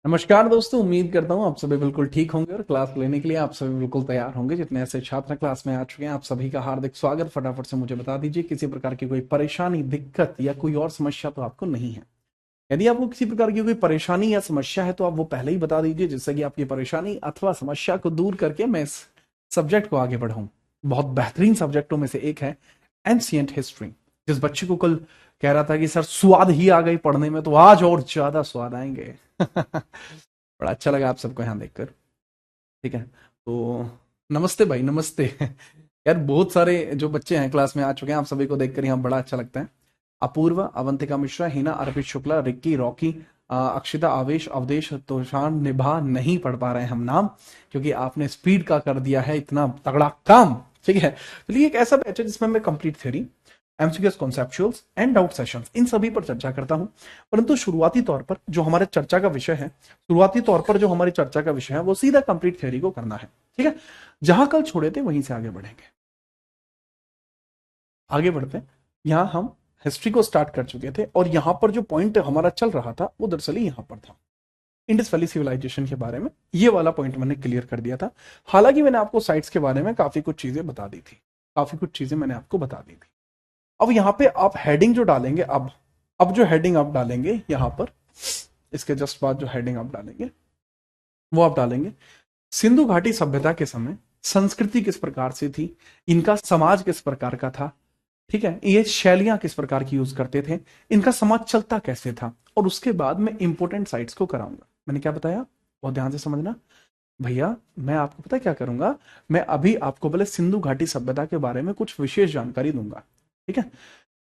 नमस्कार दोस्तों, उम्मीद करता हूँ आप सभी बिल्कुल ठीक होंगे और क्लास लेने के लिए आप सभी बिल्कुल तैयार होंगे। जितने ऐसे छात्र क्लास में आ चुके हैं आप सभी का हार्दिक स्वागत। फटाफट से मुझे बता दीजिए किसी प्रकार की कोई परेशानी, दिक्कत या कोई और समस्या तो आपको नहीं है। यदि आपको किसी प्रकार की कोई परेशानी या समस्या है तो आप वो पहले ही बता दीजिए, जिससे कि आपकी परेशानी अथवा समस्या को दूर करके मैं इस सब्जेक्ट को आगे बढ़ाऊं। बहुत बेहतरीन सब्जेक्टों में से एक है एंशियंट हिस्ट्री। जिस बच्चे को कल कह रहा था कि सर स्वाद ही आ गई पढ़ने में, तो आज और ज्यादा स्वाद आएंगे। बड़ा अच्छा लगा आप सबको यहाँ देखकर। ठीक है, तो नमस्ते भाई, नमस्ते। यार बहुत सारे जो बच्चे हैं क्लास में आ चुके हैं, आप सभी को देखकर यहाँ बड़ा अच्छा लगता है। अपूर्वा, अवंतिका मिश्रा, हिना, अर्पित शुक्ला, रिक्की, रॉकी, अक्षिता, आवेश, अवधेश, तोशान, निभा। नहीं पढ़ पा रहे हैं हम नाम, क्योंकि आपने स्पीड का कर दिया है इतना तगड़ा काम। ठीक है, चलिए एक ऐसा बैच है जिसमें मैं complete theory, MCQs, conceptuals and doubt sessions, इन सभी पर चर्चा करता हूं। परंतु शुरुआती तौर पर जो हमारे चर्चा का विषय है, शुरुआती तौर पर जो हमारी चर्चा का विषय है वो सीधा कंप्लीट थ्योरी को करना है। ठीक है, जहां कल छोड़े थे वहीं से आगे बढ़ेंगे। आगे बढ़ते हैं। यहां हम हिस्ट्री को स्टार्ट कर चुके थे और यहां पर जो पॉइंट हमारा चल रहा था वो दरअसल यहां पर था, इंडस वैली सिविलाइजेशन के बारे में। ये वाला पॉइंट मैंने क्लियर कर दिया था। हालांकि मैंने आपको साइट्स के बारे में काफी कुछ चीजें बता दी थी, काफी कुछ चीजें मैंने आपको बता दी थी। अब यहाँ पे आप हेडिंग जो डालेंगे, अब जो हेडिंग आप डालेंगे यहाँ पर, इसके जस्ट बाद जो हेडिंग आप डालेंगे वो आप डालेंगे सिंधु घाटी सभ्यता के समय संस्कृति किस प्रकार से थी, इनका समाज किस प्रकार का था। ठीक है, ये शैलियां किस प्रकार की यूज करते थे, इनका समाज चलता कैसे था। और उसके बाद मैं इंपोर्टेंट साइट्स को कराऊंगा। मैंने क्या बताया, बहुत ध्यान से समझना भैया। मैं आपको पता क्या करूंगा, मैं अभी आपको पहले सिंधु घाटी सभ्यता के बारे में कुछ विशेष जानकारी दूंगा। ठीक है,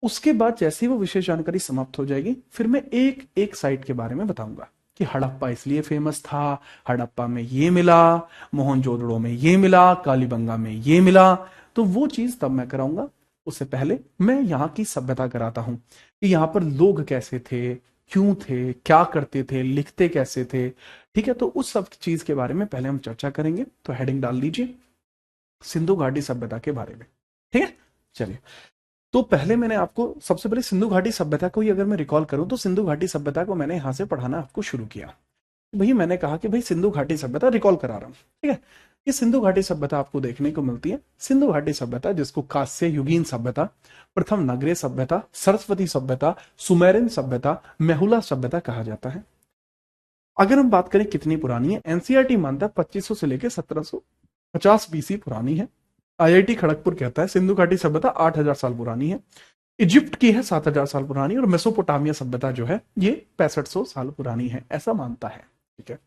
उसके बाद जैसे ही वो विशेष जानकारी समाप्त हो जाएगी, फिर मैं एक एक साइट के बारे में बताऊंगा कि हड़प्पा इसलिए फेमस था, हड़प्पा में ये मिला, मोहनजोदड़ो में ये मिला, कालीबंगा में ये मिला। तो वो चीज तब मैं कराऊंगा। उससे पहले मैं यहाँ की सभ्यता कराता हूँ कि यहाँ पर लोग कैसे थे, क्यों थे, क्या करते थे, लिखते कैसे थे। ठीक है, तो उस सब चीज के बारे में पहले हम चर्चा करेंगे। तो हेडिंग डाल दीजिए सिंधु घाटी सभ्यता के बारे में। ठीक है, चलिए। तो पहले मैंने आपको सबसे पहले सिंधु घाटी सभ्यता को ही अगर मैं रिकॉल करूं, तो सिंधु घाटी सभ्यता को मैंने यहां से पढ़ाना आपको शुरू किया। भाई मैंने कहा कि भाई सिंधु घाटी सभ्यता रिकॉल करा रहा हूं। ठीक है, ये सिंधु घाटी सभ्यता आपको देखने को मिलती है। सिंधु घाटी सभ्यता, जिसको कांस्य युगीन सभ्यता, प्रथम नगरीय सभ्यता, सरस्वती सभ्यता, सुमेरियन सभ्यता, मेहुला सभ्यता कहा जाता है। अगर हम बात करें कितनी पुरानी है, एनसीईआरटी मानता है 2500 से लेकर 1750 बीसी पुरानी है। आईआईटी खड़गपुर कहता है सिंधु घाटी सभ्यता 8000 साल पुरानी है। इजिप्ट की है 7000 साल पुरानी, और मेसोपोटामिया सभ्यता जो है ये 6500 साल पुरानी है, ऐसा मानता है। ठीक है,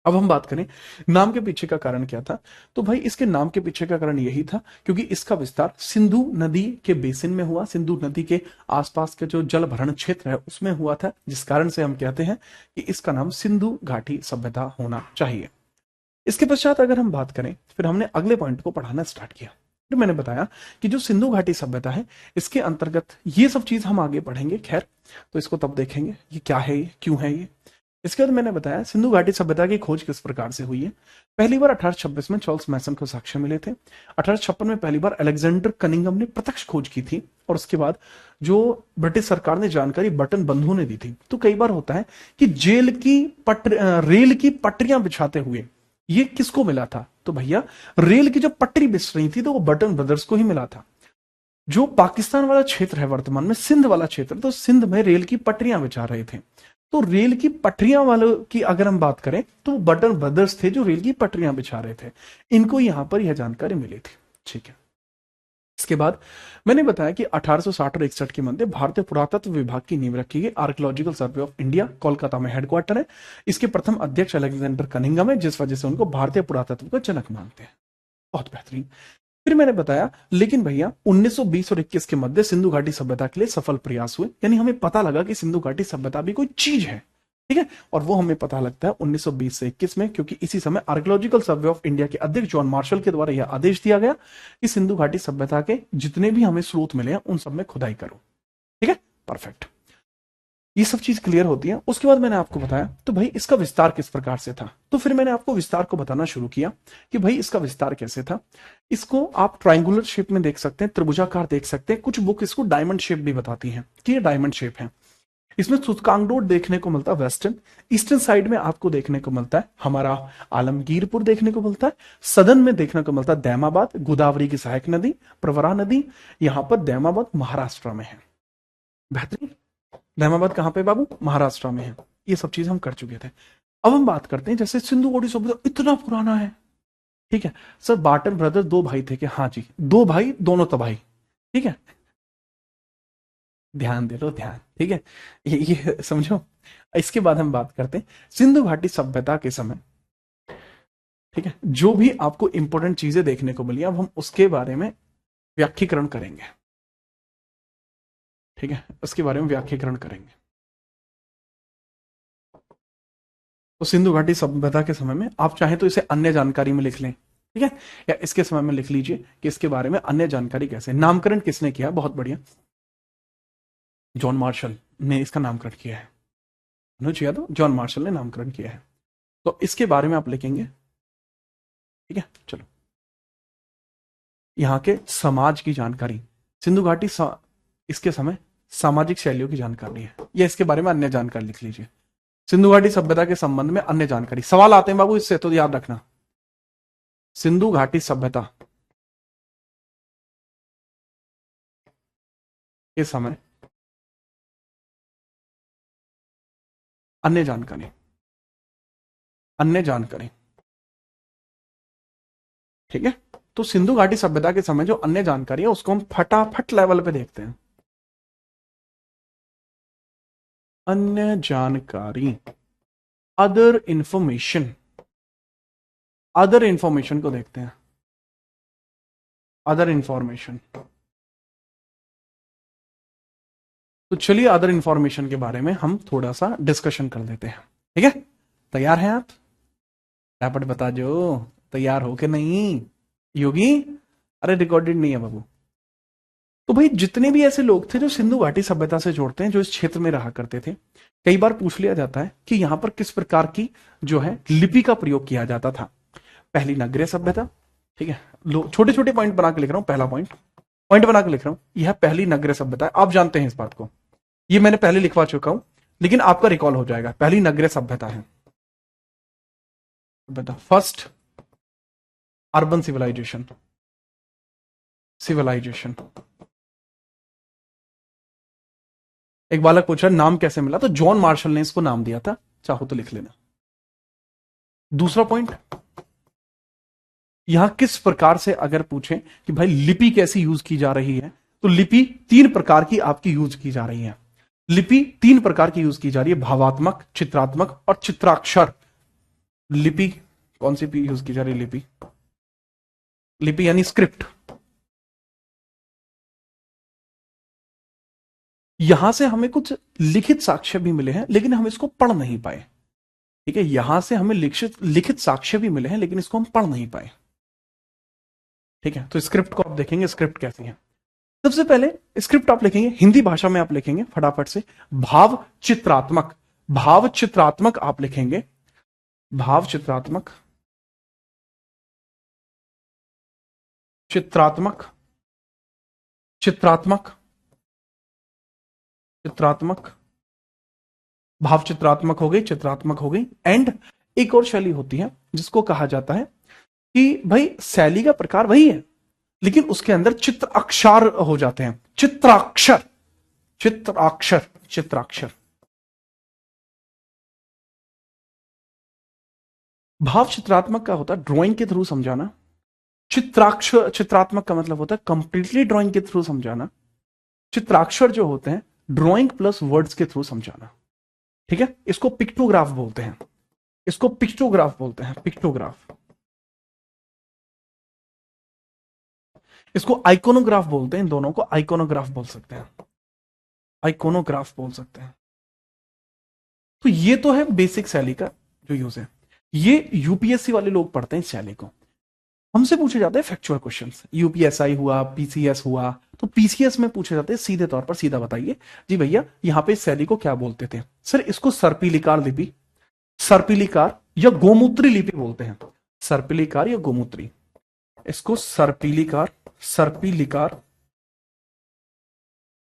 अब हम बात करें नाम के पीछे का कारण क्या था। तो भाई इसके नाम के पीछे का कारण यही था क्योंकि इसका विस्तार सिंधु नदी के बेसिन में हुआ, सिंधु नदी के आसपास के जो जल भरण क्षेत्र है उसमें हुआ था, जिस कारण से हम कहते हैं कि इसका नाम सिंधु घाटी सभ्यता होना चाहिए। इसके पश्चात अगर हम बात करें, फिर हमने अगले पॉइंट को पढ़ाना स्टार्ट किया। फिर मैंने बताया कि जो सिंधु घाटी सभ्यता है, इसके अंतर्गत ये सब चीज हम आगे पढ़ेंगे। खैर, तो इसको तब देखेंगे ये क्या है, ये क्यों है ये। इसके बाद मैंने बताया सिंधु घाटी सभ्यता की खोज किस प्रकार से हुई है। पहली बार 1826 में चार्ल्स मैसन को साक्ष्य मिले थे। 1856 में पहली बार अलेक्जेंडर कनिंगम ने प्रत्यक्ष खोज की थी, और उसके बाद जो ब्रिटिश सरकार ने जानकारी बटन बंधु ने दी थी। तो कई बार होता है कि रेल की पटरियां बिछाते हुए ये किसको मिला था, तो भैया रेल की जो पटरी बिछ रही थी तो वो बटन ब्रदर्स को ही मिला था। जो पाकिस्तान वाला क्षेत्र है वर्तमान में, सिंध वाला क्षेत्र, तो सिंध में रेल की पटरियां बिछा रहे थे। तो रेल की पटरियां वालों की अगर हम बात करें तो बटन ब्रदर्स थे जो रेल की पटरियां बिछा रहे थे। इनको यहां पर यह जानकारी मिली थी। ठीक है, इसके बाद मैंने बताया कि 1860 और 61 के मध्य भारतीय पुरातत्व विभाग की नींव रखी गई। Archaeological survey of India Kolkata में हेडक्वार्टर है। इसके प्रथम अध्यक्ष अलेक्जेंडर कनिंगम है, जिस वजह से उनको भारतीय पुरातत्व का जनक मानते हैं। बहुत बेहतरीन। फिर मैंने बताया लेकिन भैया 1920 और 21 के मध्य सिंधु घाटी सभ्यता के लिए सफल प्रयास हुए, यानी हमें पता लगा कि सिंधु घाटी सभ्यता भी कोई चीज है। ठीक है, और वो हमें पता लगता है 1920 से 21 में, क्योंकि इसी समय आर्कियोलॉजिकल सर्वे ऑफ इंडिया के अध्यक्ष जॉन मार्शल के द्वारा यह आदेश दिया गया कि सिंधु घाटी सभ्यता के जितने भी हमें स्रोत मिले हैं उन सब में खुदाई करो। ठीक है, परफेक्ट। ये सब चीज क्लियर होती है। उसके बाद मैंने आपको बताया तो भाई इसका विस्तार किस प्रकार से था। तो फिर मैंने आपको विस्तार को बताना शुरू किया कि भाई इसका विस्तार कैसे था। इसको आप ट्राइंगुलर शेप में देख सकते हैं, त्रिभुजाकार देख सकते हैं। कुछ बुक इसको डायमंड शेप भी बताती हैं कि ये डायमंड शेप है। इसमें सुस्कांगडोट देखने को मिलता है वेस्टर्न, ईस्टर्न साइड में आपको देखने को मिलता है हमारा आलमगीरपुर देखने को मिलता है, सदन में देखने को मिलता है दैमाबाद, गोदावरी की सहायक नदी, प्रवरा नदी, यहां पर दैमाबाद महाराष्ट्र में है। बेहतरीन। दैमाबाद कहां पे बाबू? महाराष्ट्र में है। ये सब चीज हम कर चुके थे। अब हम बात करते हैं जैसे सिंधु घाटी सभ्यता इतना पुराना है, ठीक है सर, बार्टन ब्रदर दो भाई थे कि? हाँ जी, दो भाई दोनों तबाही, ठीक है, ध्यान दे लो ध्यान, ठीक है, ये समझो। इसके बाद हम बात करते हैं सिंधु घाटी सभ्यता के समय, ठीक है, जो भी आपको इंपॉर्टेंट चीजें देखने को मिली अब हम उसके बारे में व्याख्यीकरण करेंगे, ठीक है, उसके बारे में व्याख्यीकरण करेंगे। तो सिंधु घाटी सभ्यता के समय में आप चाहें तो इसे अन्य जानकारी में लिख लें, ठीक है, या इसके समय में लिख लीजिए कि इसके बारे में अन्य जानकारी कैसे। नामकरण किसने किया? बहुत बढ़िया, जॉन मार्शल ने इसका नामकरण किया है। अनुज यादव, जॉन मार्शल ने नामकरण किया है। तो इसके बारे में आप लिखेंगे, ठीक है। चलो, यहाँ के समाज की जानकारी, सिंधु घाटी इसके समय सामाजिक शैलियों की जानकारी है, या इसके बारे में अन्य जानकारी लिख लीजिए। सिंधु घाटी सभ्यता के संबंध में अन्य जानकारी, सवाल आते हैं बाबू इससे, तो याद रखना। सिंधु घाटी सभ्यता के समय अन्य जानकारी, अन्य जानकारी, ठीक है। तो सिंधु घाटी सभ्यता के समय जो अन्य जानकारी है उसको हम फटाफट लेवल पे देखते हैं। अन्य जानकारी, अदर इंफॉर्मेशन, अदर इंफॉर्मेशन को देखते हैं। अदर इंफॉर्मेशन, तो चलिए अदर इंफॉर्मेशन के बारे में हम थोड़ा सा डिस्कशन कर लेते हैं, ठीक है। तैयार हैं आप? फटाफट बता जो, तैयार हो कि नहीं योगी? अरे रिकॉर्डेड नहीं है बाबू। तो भाई जितने भी ऐसे लोग थे जो सिंधु घाटी सभ्यता से जोड़ते हैं, जो इस क्षेत्र में रहा करते थे, कई बार पूछ लिया जाता है कि यहां पर किस प्रकार की जो है लिपि का प्रयोग किया जाता था। पहली नगरीय सभ्यता, ठीक है, लो छोटे छोटे पॉइंट बना के लिख रहा हूं, पहला पॉइंट पॉइंट बना के लिख रहा हूं, यह पहली नगरीय सभ्यता है। आप जानते हैं इस बात को, ये मैंने पहले लिखवा चुका हूं, लेकिन आपका रिकॉल हो जाएगा। पहली नगरीय सभ्यता है, फर्स्ट अर्बन सिविलाइजेशन, सिविलाइजेशन। एक बालक पूछा नाम कैसे मिला, तो जॉन मार्शल ने इसको नाम दिया था, चाहो तो लिख लेना। दूसरा पॉइंट, यहां किस प्रकार से अगर पूछें कि भाई लिपि कैसी यूज की जा रही है, तो लिपि तीन प्रकार की आपकी यूज की जा रही है। लिपि तीन प्रकार की यूज की जा रही है, भावात्मक, चित्रात्मक और चित्राक्षर। लिपि कौन सी यूज की जा रही है? लिपि, लिपि यानी स्क्रिप्ट। यहां से हमें कुछ लिखित साक्ष्य भी मिले हैं, लेकिन हम इसको पढ़ नहीं पाए, ठीक है। यहां से हमें लिखित साक्ष्य भी मिले हैं, लेकिन इसको हम पढ़ नहीं पाए, ठीक है। तो स्क्रिप्ट को आप देखेंगे, स्क्रिप्ट कैसी है। सबसे पहले स्क्रिप्ट आप लिखेंगे, हिंदी भाषा में आप लिखेंगे फटाफट से, भाव चित्रात्मक। भाव चित्रात्मक आप लिखेंगे, भाव चित्रात्मक, चित्रात्मक, चित्रात्मक, चित्रात्मक, भाव चित्रात्मक हो गई, चित्रात्मक हो गई। एंड एक और शैली होती है जिसको कहा जाता है कि भाई शैली का प्रकार वही है, लेकिन उसके अंदर चित्र अक्षर हो जाते हैं, चित्राक्षर, चित्राक्षर, चित्राक्षर। भाव चित्रात्मक का होता है ड्राइंग के थ्रू समझाना, चित्राक्षर चित्रात्मक का मतलब होता है कंप्लीटली ड्राइंग के थ्रू समझाना, चित्राक्षर जो होते हैं ड्राइंग प्लस वर्ड्स के थ्रू समझाना, ठीक है। इसको पिक्टोग्राफ बोलते हैं, इसको पिक्टोग्राफ बोलते हैं, पिक्टोग्राफ। इसको आइकोनोग्राफ बोलते हैं, इन दोनों को आइकोनोग्राफ बोल सकते हैं, आइकोनोग्राफ बोल सकते हैं। तो ये तो है बेसिक शैली का जो यूज है, ये यूपीएससी वाले लोग पढ़ते हैं इस शैली को। हमसे पूछे जाते हैं फैक्चुअल क्वेश्चंस, यूपीएसआई हुआ, पीसीएस हुआ, तो पीसीएस में पूछे जाते हैं सीधे तौर पर, सीधा बताइए जी भैया यहाँ पे इस शैली को क्या बोलते थे? सर इसको सर्पिलिकार लिपि, सर्पिलिकार या गोमूत्री लिपि बोलते हैं, सर्पिलिकार या गोमूत्री, इसको सर्पिलिकार, सर्पिलिकार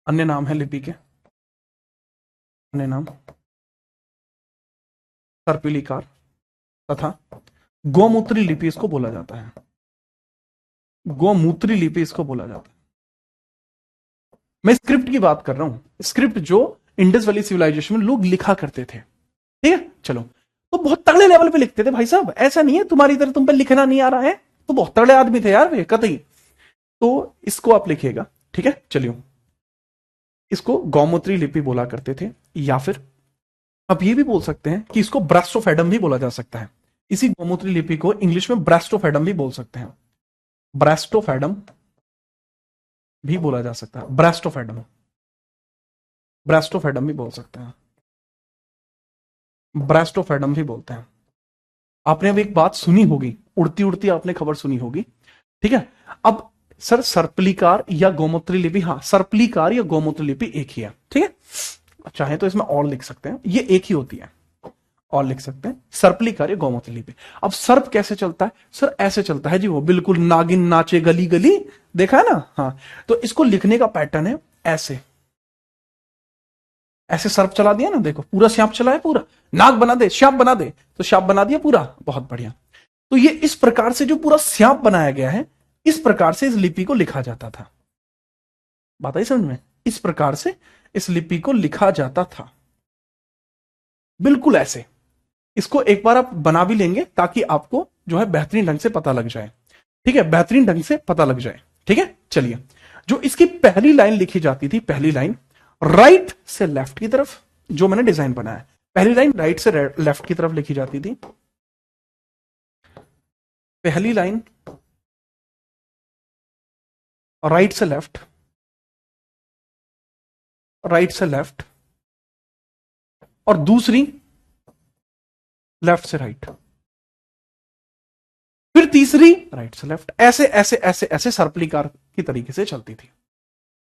अन्य नाम है लिपि के, अन्य नाम सर्पिलिकार तथा गौमूत्री लिपि इसको बोला जाता है। गौमूत्री लिपि इसको बोला जाता है। मैं स्क्रिप्ट की बात कर रहा हूं, स्क्रिप्ट जो इंडस वैली सिविलाइजेशन में लोग लिखा करते थे। ठीक है, चलो, तो बहुत तगड़े लेवल पे लिखते थे भाई साहब, ऐसा नहीं है तुम्हारी तरह तुम पे लिखना नहीं आ रहा है, तो बहुत तगड़े आदमी थे यार वे कतई। तो इसको आप लिखिएगा। ठीक है, चलिए, इसको गौमूत्री लिपि बोला करते थे, या फिर आप ये भी बोल सकते हैं कि इसको ब्रेस्ट ऑफ एडम भी बोला जा सकता है। इसी गौमूत्री लिपि को इंग्लिश में ब्रेस्ट ऑफ एडम भी बोल सकते हैं। ब्रेस्ट ऑफ एडम भी बोला जा सकता है। Breast of Adam, breast of Adam भी बोल सकते हैं। ब्रेस्ट ऑफ एडम भी बोलते हैं। आपने अब एक बात सुनी होगी, उड़ती उड़ती आपने खबर सुनी होगी। ठीक है, अब सर सर्पलिकार या गौमूत्री लिपि, हाँ सर्पलिकार या गौमूत्री लिपि एक ही है। ठीक है, चाहे तो इसमें और लिख सकते हैं, ये एक ही होती है, और लिख सकते हैं सर्पलिकार या गौमूत्री लिपि। अब सर्प कैसे चलता है सर? ऐसे चलता है जी, वो बिल्कुल नागिन नाचे गली गली, देखा है ना? हाँ, तो इसको लिखने का पैटर्न है ऐसे, ऐसे सर्प चला दिया ना, देखो पूरा श्याप चला है, पूरा नाग बना दे, श्याप बना दे, तो श्याप बना दिया पूरा, बहुत बढ़िया। तो ये इस प्रकार से जो पूरा श्याप बनाया गया है, इस प्रकार से इस लिपि को लिखा जाता था। बात आई समझ में? इस प्रकार से इस लिपि को लिखा जाता था, बिल्कुल ऐसे। इसको एक बार आप बना भी लेंगे ताकि आपको जो है बेहतरीन ढंग से पता लग जाए। ठीक है, बेहतरीन ढंग से पता लग जाए। ठीक है, चलिए, जो इसकी पहली लाइन लिखी जाती थी, पहली लाइन राइट से लेफ्ट की तरफ, जो मैंने डिजाइन बनाया, पहली लाइन राइट से लेफ्ट की तरफ लिखी जाती थी। पहली लाइन राइट से लेफ्ट, राइट से लेफ्ट, और दूसरी लेफ्ट से राइट, फिर तीसरी राइट से लेफ्ट, ऐसे ऐसे ऐसे ऐसे सर्पलिकार की तरीके से चलती थी।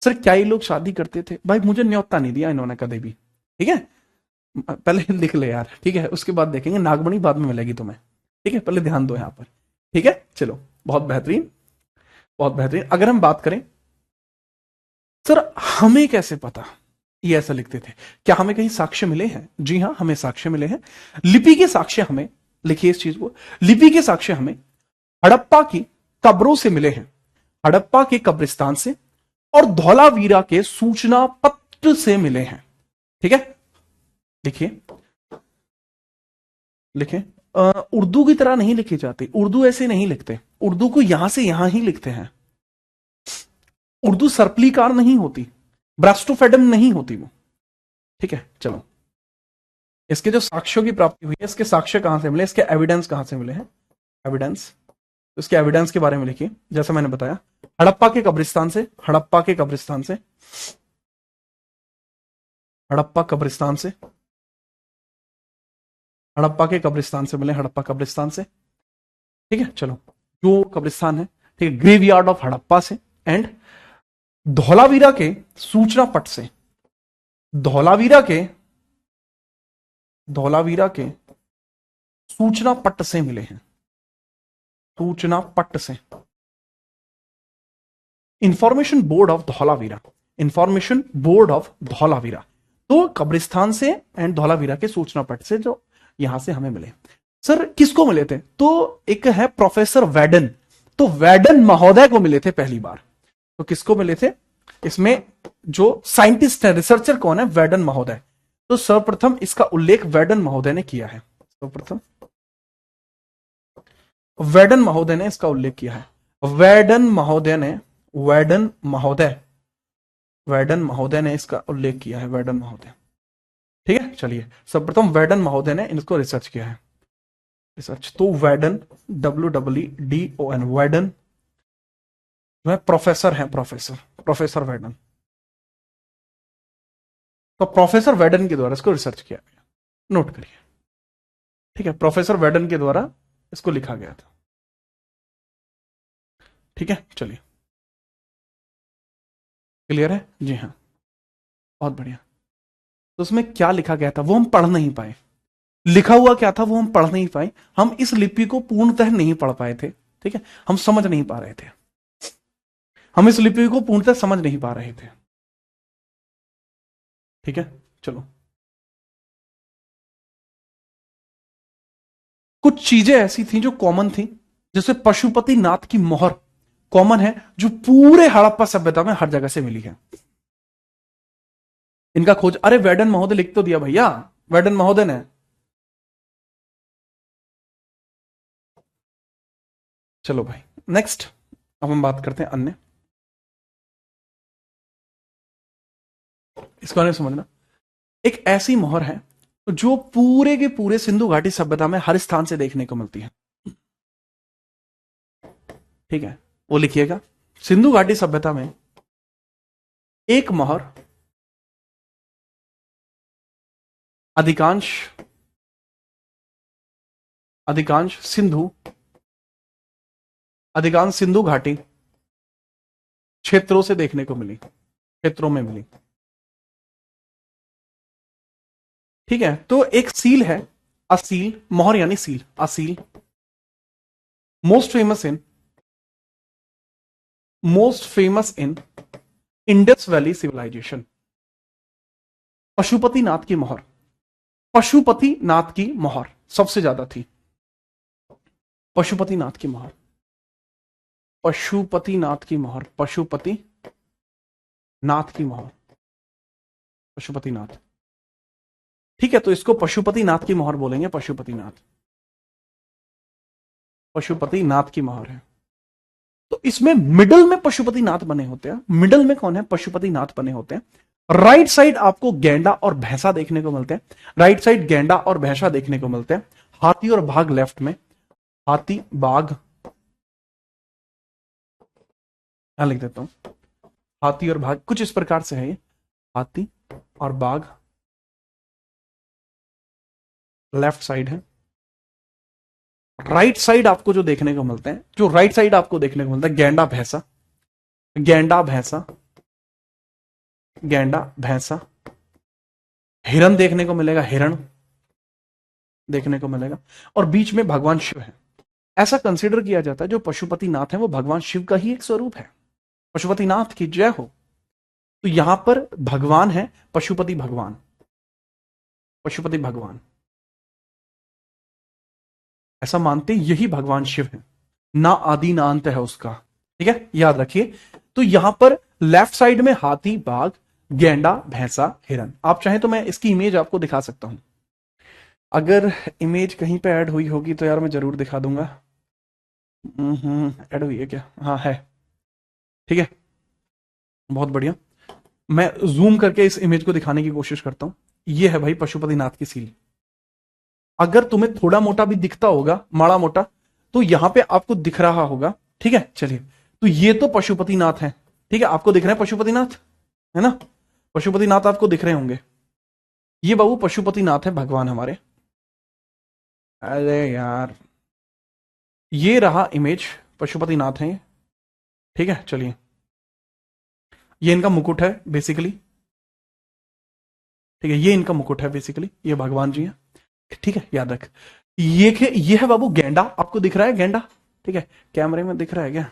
सर क्या ये लोग शादी करते थे? भाई मुझे न्योता नहीं दिया इन्होंने कभी भी। ठीक है, पहले लिख ले यार, ठीक है, उसके बाद देखेंगे, नागमणि बाद में मिलेगी तुम्हें। ठीक है, पहले ध्यान दो यहां पर। ठीक है, चलो, बहुत बेहतरीन, बहुत बेहतरीन। अगर हम बात करें सर हमें कैसे पता ये ऐसा लिखते थे, क्या हमें कहीं साक्ष्य मिले हैं? जी हां, हमें साक्ष्य मिले हैं। लिपि के साक्ष्य हमें, लिखिए इस चीज को, लिपि के साक्ष्य हमें हड़प्पा की कब्रों से मिले हैं, हड़प्पा के कब्रिस्तान से, और धौलावीरा के सूचना पत्र से मिले हैं। ठीक है, लिखिए, लिखिए। उर्दू की तरह नहीं लिखी जाती, उर्दू ऐसे नहीं लिखते, उर्दू को यहां से यहां ही लिखते हैं। उर्दू सर्पलिकार नहीं होती, ब्रेस्ट ऑफ एडम नहीं होती वो। ठीक है, चलो, इसके जो साक्ष्यों की प्राप्ति हुई है, इसके साक्ष्य कहां से मिले, इसके एविडेंस कहां से मिले हैं? एविडेंस, तो इसके एविडेंस के बारे में लिखिए। जैसा मैंने बताया, हड़प्पा के कब्रिस्तान से, हड़प्पा के कब्रिस्तान से, हड़प्पा कब्रिस्तान से, हड़प्पा के कब्रिस्तान से मिले, हड़प्पा कब्रिस्तान से। ठीक है, चलो, जो कब्रिस्तान है, ठीक है, ग्रेवयार्ड ऑफ हड़प्पा से, एंड धौलावीरा के सूचना पट से, धौलावीरा के, धौलावीरा के सूचना पट से मिले हैं, सूचना पट से। Information board of Dholavira, information board of Dholavira, तो कब्रिस्तान से एंड धौलावीरा के सूचना पट से जो यहां से हमें मिले। सर किसको मिले थे? तो एक है प्रोफेसर वैडन, तो वैडन महोदय को मिले थे पहली बार। तो किसको मिले थे? इसमें जो साइंटिस्ट है, रिसर्चर कौन है? वैडन महोदय। तो सर्वप्रथम इसका उल्लेख वैडन महोदय ने किया है, सर्वप्रथम वैडन महोदय ने इसका उल्लेख किया है। वैडन महोदय ने, वैडन महोदय, वैडन महोदय ने इसका उल्लेख किया है, वैडन महोदय। ठीक है, चलिए, सर्वप्रथम वैडन महोदय ने इसको रिसर्च किया है, रिसर्च। तो वैडन, WEEDON, वैडन जो है प्रोफेसर है, प्रोफेसर, प्रोफेसर वैडन। तो प्रोफेसर वैडन के द्वारा इसको रिसर्च किया गया, नोट करिए। ठीक है, प्रोफेसर वैडन के द्वारा इसको लिखा गया था। ठीक है, चलिए, क्लियर है? जी हाँ, बहुत बढ़िया। तो उसमें क्या लिखा गया था वो हम पढ़ नहीं पाए, लिखा हुआ क्या था वो हम पढ़ नहीं पाए, हम इस लिपि को पूर्णतः नहीं पढ़ पाए थे। ठीक है, हम समझ नहीं पा रहे थे, हम इस लिपि को पूर्णतः समझ नहीं पा रहे थे। ठीक है, चलो, कुछ चीजें ऐसी थी जो कॉमन थी, जैसे पशुपति नाथ की मोहर कॉमन है, जो पूरे हड़प्पा सभ्यता में हर जगह से मिली है। इनका खोज, अरे वेडन महोदय लिख तो दिया भैया, वेडन महोदय ने। चलो भाई नेक्स्ट, अब हम बात करते हैं अन्य, इसको नहीं समझना। एक ऐसी मोहर है जो पूरे के पूरे सिंधु घाटी सभ्यता में हर स्थान से देखने को मिलती है, ठीक है, वो लिखिएगा। सिंधु घाटी सभ्यता में एक मोहर अधिकांश सिंधु घाटी क्षेत्रों से देखने को मिली, क्षेत्रों में मिली, ठीक है। तो एक सील है, असील, मोहर यानी seal, a seal, most famous in Indus valley civilization. Pashupatinath की मोहर, पशुपतिनाथ की मोहर सबसे ज्यादा थी। पशुपतिनाथ की मोहर, पशुपतिनाथ की मोहर, पशुपतिनाथ की मोहर, पशुपतिनाथ, ठीक है। तो इसको पशुपतिनाथ की मोहर बोलेंगे, पशुपतिनाथ की मोहर है। तो इसमें मिडल में पशुपतिनाथ बने होते हैं। मिडल में कौन है? पशुपतिनाथ बने होते हैं। राइट साइड आपको गैंडा और भैंसा देखने को मिलते हैं, राइट साइड गैंडा और भैंसा देखने को मिलते हैं। हाथी और बाघ लेफ्ट में, हाथी बाघ, यहां लिख देता हूं, हाथी और बाघ कुछ इस प्रकार से है ये, हाथी और बाघ लेफ्ट साइड है। राइट साइड आपको जो देखने को मिलते हैं, जो राइट साइड आपको देखने को मिलता है, गैंडा भैंसा, गैंडा भैंसा, गैंडा भैंसा, हिरण देखने को मिलेगा, हिरण देखने को मिलेगा, और बीच में भगवान शिव है। ऐसा कंसीडर किया जाता है जो पशुपतिनाथ है वो भगवान शिव का ही एक स्वरूप है। पशुपतिनाथ की जय हो। तो यहां पर भगवान है पशुपति भगवान, पशुपति भगवान, ऐसा मानते यही भगवान शिव है, ना आदि ना अंत है उसका, ठीक है, याद रखिए। तो यहां पर लेफ्ट साइड में हाथी बाघ गैंडा भैंसा हिरण। आप चाहें तो मैं इसकी इमेज आपको दिखा सकता हूं, अगर इमेज कहीं पे ऐड हुई होगी तो यार मैं जरूर दिखा दूंगा। ऐड हुई है क्या? हाँ है, ठीक है, बहुत बढ़िया। मैं जूम करके इस इमेज को दिखाने की कोशिश करता हूं। ये है भाई पशुपतिनाथ की सील। अगर तुम्हें थोड़ा मोटा भी दिखता होगा, माड़ा मोटा, तो यहां पे आपको दिख रहा होगा, ठीक है। चलिए, तो ये तो पशुपतिनाथ है, ठीक है, आपको दिख रहे हैं पशुपतिनाथ, है ना, पशुपतिनाथ आपको दिख रहे होंगे। ये बाबू पशुपतिनाथ है भगवान हमारे। अरे यार, ये रहा इमेज, पशुपतिनाथ है ये, ठीक है। चलिए, ये इनका मुकुट है बेसिकली, ठीक है, ये इनका मुकुट है बेसिकली, ये भगवान जी है, ठीक है, याद रख। ये है बाबू गैंडा, आपको दिख रहा है गैंडा, ठीक है, कैमरे में दिख रहा है क्या?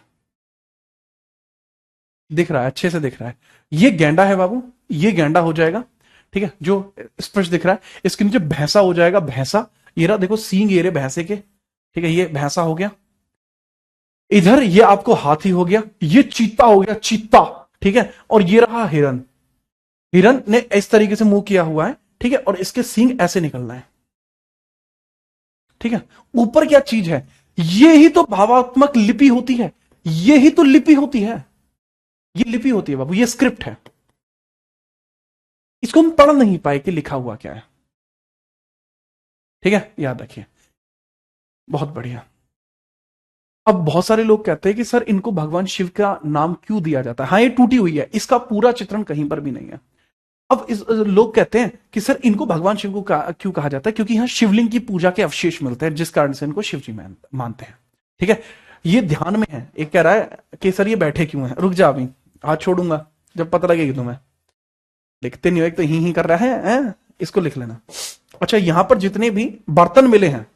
दिख रहा है, अच्छे से दिख रहा है। ये गैंडा है बाबू, ये गैंडा हो जाएगा, ठीक है, जो स्पष्ट दिख रहा है। इसके नीचे भैंसा हो जाएगा, भैंसा, ये रहा देखो सींग ये रहे भैंसे के, ठीक है, ये भैंसा हो गया। इधर ये आपको हाथी हो गया, ये चीता हो गया, चीता, ठीक है, और ये रहा हिरन। हिरन ने इस तरीके से मुंह किया हुआ है, ठीक है, और इसके सींग ऐसे निकलना है, ठीक है। ऊपर क्या चीज है? ये ही तो भावात्मक लिपि होती है, ये ही तो लिपि होती है, ये लिपि होती है बाबू, ये स्क्रिप्ट है। इसको हम पढ़ नहीं पाए कि लिखा हुआ क्या है, ठीक है, याद रखिए, बहुत बढ़िया। अब बहुत सारे लोग कहते हैं कि सर इनको भगवान शिव का नाम क्यों दिया जाता है? हाँ, ये टूटी हुई है, इसका पूरा चित्रण कहीं पर भी नहीं है। अब लोग कहते हैं कि सर इनको भगवान शिव को क्यों कहा जाता है? क्योंकि यहां शिवलिंग की पूजा के अवशेष मिलते हैं, जिस कारण से इनको शिव जी मानते हैं, ठीक है। ये ध्यान में है। एक कह रहा है कि सर ये बैठे क्यों है? रुक जा, अभी हाथ छोड़ूंगा जब पता लगेगी तुम्हें। लिखते नहीं हो, एक तो ही कर रहा है? इसको लिख लेना। अच्छा, यहां पर जितने भी बर्तन मिले हैं,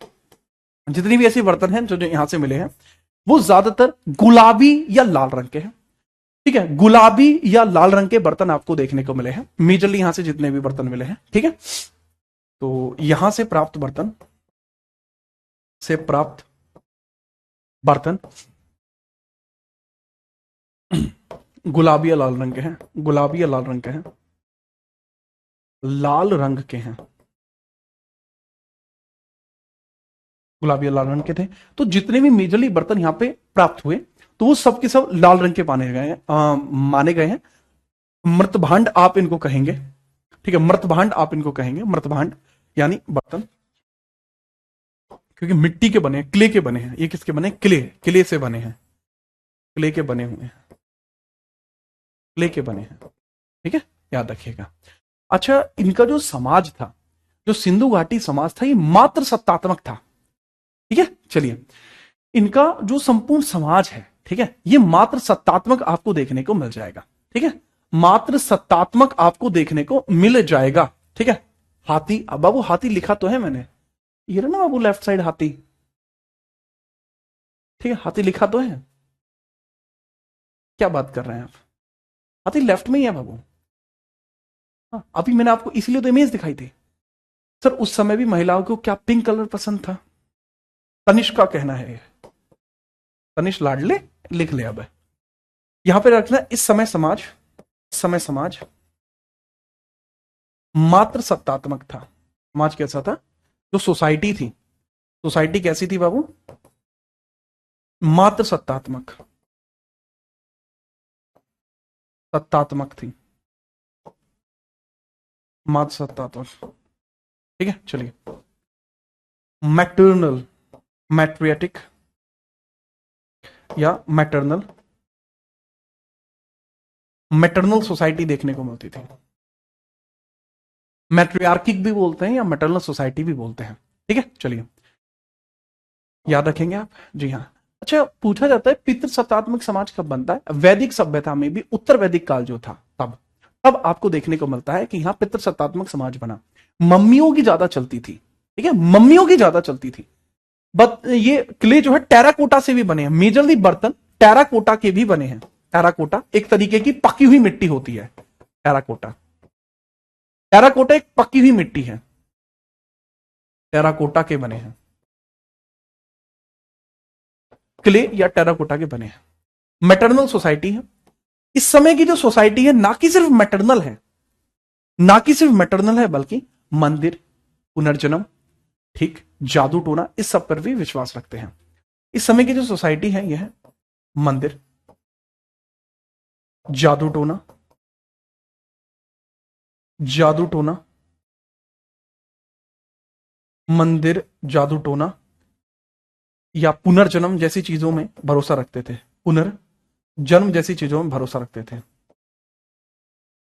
जितनी भी ऐसे बर्तन हैं जो यहां से मिले हैं, वो ज्यादातर गुलाबी या लाल रंग के हैं, ठीक है, गुलाबी या लाल रंग के बर्तन आपको देखने को मिले हैं मेजरली यहां से जितने भी बर्तन मिले हैं, ठीक है। तो यहां से प्राप्त बर्तन से प्राप्त बर्तन गुलाबी या लाल रंग के हैं, गुलाबी या लाल रंग के हैं, लाल रंग के हैं, गुलाबी या लाल रंग के थे। तो जितने भी मेजरली बर्तन यहां पे प्राप्त हुए तो वो सब के सब लाल रंग के माने गए हैं, माने गए हैं। मृतभांड आप इनको कहेंगे, ठीक है, मृतभांड आप इनको कहेंगे, मृतभांड यानी बर्तन, क्योंकि मिट्टी के बने हैं, क्ले के बने हैं। ये किसके बने? क्ले, क्ले से बने हैं, क्ले के बने हुए हैं, क्ले के बने हैं, ठीक है, याद रखिएगा। अच्छा, इनका जो समाज था, जो सिंधु घाटी समाज था, ये मात्र सत्तात्मक था, ठीक है। चलिए, इनका जो संपूर्ण समाज है, ठीक है, ये मात्र सत्तात्मक आपको देखने को मिल जाएगा, ठीक है, मात्र सत्तात्मक आपको देखने को मिल जाएगा, ठीक है। हाथी, अब बाबू हाथी लिखा तो है मैंने, ये रहा ना बाबू लेफ्ट साइड हाथी, ठीक है, हाथी लिखा तो है। क्या बात कर रहे हैं आप? हाथी लेफ्ट में ही है बाबू। हाँ, अभी मैंने आपको इसलिए तो इमेज दिखाई थी। सर उस समय भी महिलाओं को क्या पिंक कलर पसंद था? तनिष्क का कहना है, तनिष्क लाडले लिख ले। अब यहां पे रखना, इस समय समाज, इस समय समाज मात्र सत्तात्मक था। समाज कैसा था? जो सोसाइटी थी, सोसाइटी कैसी थी बाबू? मात्र सत्तात्मक, सत्तात्मक थी, मात्र सत्तात्मक, ठीक है। चलिए, मैटरनल, मैट्रियाटिक या मैटरनल, मैटरनल सोसाइटी देखने को मिलती थी। मैट्रियार्किक भी बोलते हैं या मैटरनल सोसाइटी भी बोलते हैं, ठीक है। चलिए, याद रखेंगे आप, जी हाँ। अच्छा, पूछा जाता है पितृ सत्तात्मक समाज कब बनता है? वैदिक सभ्यता में भी, उत्तर वैदिक काल जो था तब, तब आपको देखने को मिलता है कि यहां पितृ सत्तात्मक समाज बना। मम्मियों की ज्यादा चलती थी, ठीक है, मम्मियों की ज्यादा चलती थी। बट ये क्ले जो है टेराकोटा से भी बने हैं, मेजरली बर्तन टेराकोटा के भी बने हैं। टेराकोटा एक तरीके की पकी हुई मिट्टी होती है, टेराकोटा, टेराकोटा एक पकी हुई मिट्टी है, टेराकोटा के बने हैं, क्ले या टेराकोटा के बने हैं। मैटरनल सोसाइटी है। इस समय की जो सोसाइटी है, ना कि सिर्फ मैटरनल है, ना कि सिर्फ मैटरनल है, बल्कि मंदिर, पुनर्जन्म, ठीक, जादू टोना, इस सब पर भी विश्वास रखते हैं। इस समय की जो सोसाइटी है, यह है मंदिर, जादू टोना, जादू टोना, मंदिर, जादू टोना या पुनर्जन्म जैसी चीजों में भरोसा रखते थे, पुनर्जन्म जैसी चीजों में भरोसा रखते थे,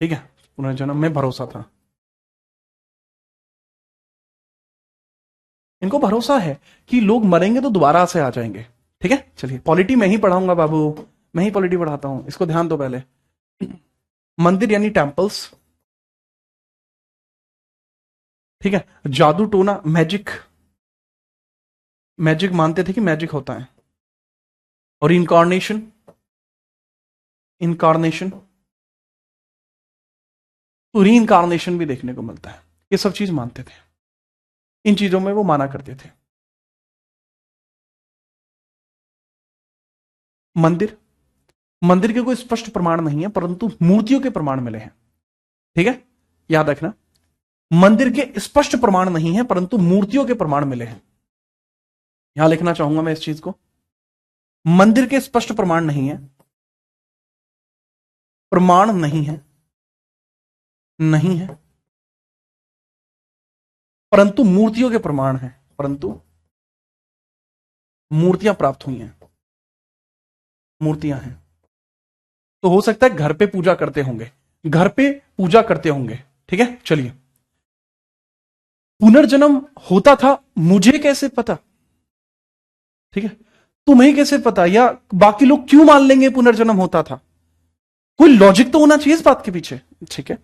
ठीक है, पुनर्जन्म में भरोसा था। इनको भरोसा है कि लोग मरेंगे तो दोबारा से आ जाएंगे, ठीक है। चलिए, पॉलिटी मैं ही पढ़ाऊंगा बाबू, मैं ही पॉलिटी पढ़ाता हूं, इसको ध्यान दो पहले। मंदिर यानी टेम्पल्स, ठीक है, जादू टोना, मैजिक, मैजिक मानते थे कि मैजिक होता है, और इनकारनेशन, इनकारनेशन तो री इनकारनेशन भी देखने को मिलता है। ये सब चीज मानते थे, इन चीजों में वो माना करते थे। मंदिर, मंदिर के कोई स्पष्ट प्रमाण नहीं है, परंतु मूर्तियों के प्रमाण मिले हैं, ठीक है, याद रखना। मंदिर के स्पष्ट प्रमाण नहीं है, परंतु मूर्तियों के प्रमाण मिले हैं। यहां लिखना चाहूंगा मैं इस चीज को, मंदिर के स्पष्ट प्रमाण नहीं है, प्रमाण नहीं है, नहीं है, परंतु मूर्तियों के प्रमाण है, परंतु मूर्तियां प्राप्त हुई हैं, मूर्तियां हैं। तो हो सकता है घर पे पूजा करते होंगे, घर पे पूजा करते होंगे, ठीक है। चलिए, पुनर्जन्म होता था, मुझे कैसे पता, ठीक है, तुम्हें कैसे पता, या बाकी लोग क्यों मान लेंगे पुनर्जन्म होता था? कोई लॉजिक तो होना चाहिए इस बात के पीछे, ठीक है।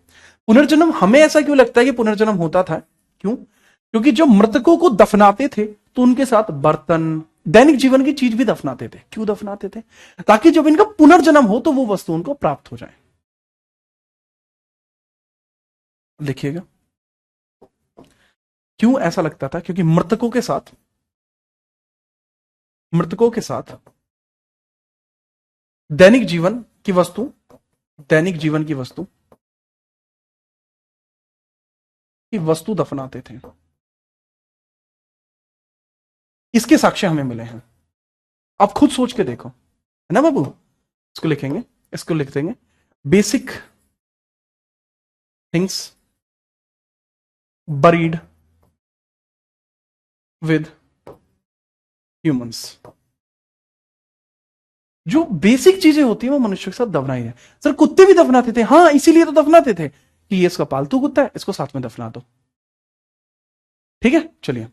पुनर्जन्म, हमें ऐसा क्यों लगता है कि पुनर्जन्म होता था? क्यों? क्योंकि जब मृतकों को दफनाते थे तो उनके साथ बर्तन, दैनिक जीवन की चीज भी दफनाते थे। क्यों दफनाते थे? ताकि जब इनका पुनर्जन्म हो तो वो वस्तु उनको प्राप्त हो जाए। देखिएगा, क्यों ऐसा लगता था? क्योंकि मृतकों के साथ मृतकों के साथ दैनिक जीवन की वस्तु, दैनिक जीवन की वस्तु दफनाते थे। इसके साक्ष्य हमें मिले हैं। आप खुद सोच के देखो, है ना बाबू। इसको लिखेंगे, इसको लिख देंगे, basic things buried with humans. जो बेसिक चीजें होती है वो मनुष्य के साथ दफनाई है। सर कुत्ते भी दफनाते थे, हाँ इसीलिए तो दफनाते थे कि ये इसका पालतू कुत्ता है, इसको साथ में दफना दो। ठीक है, चलिए।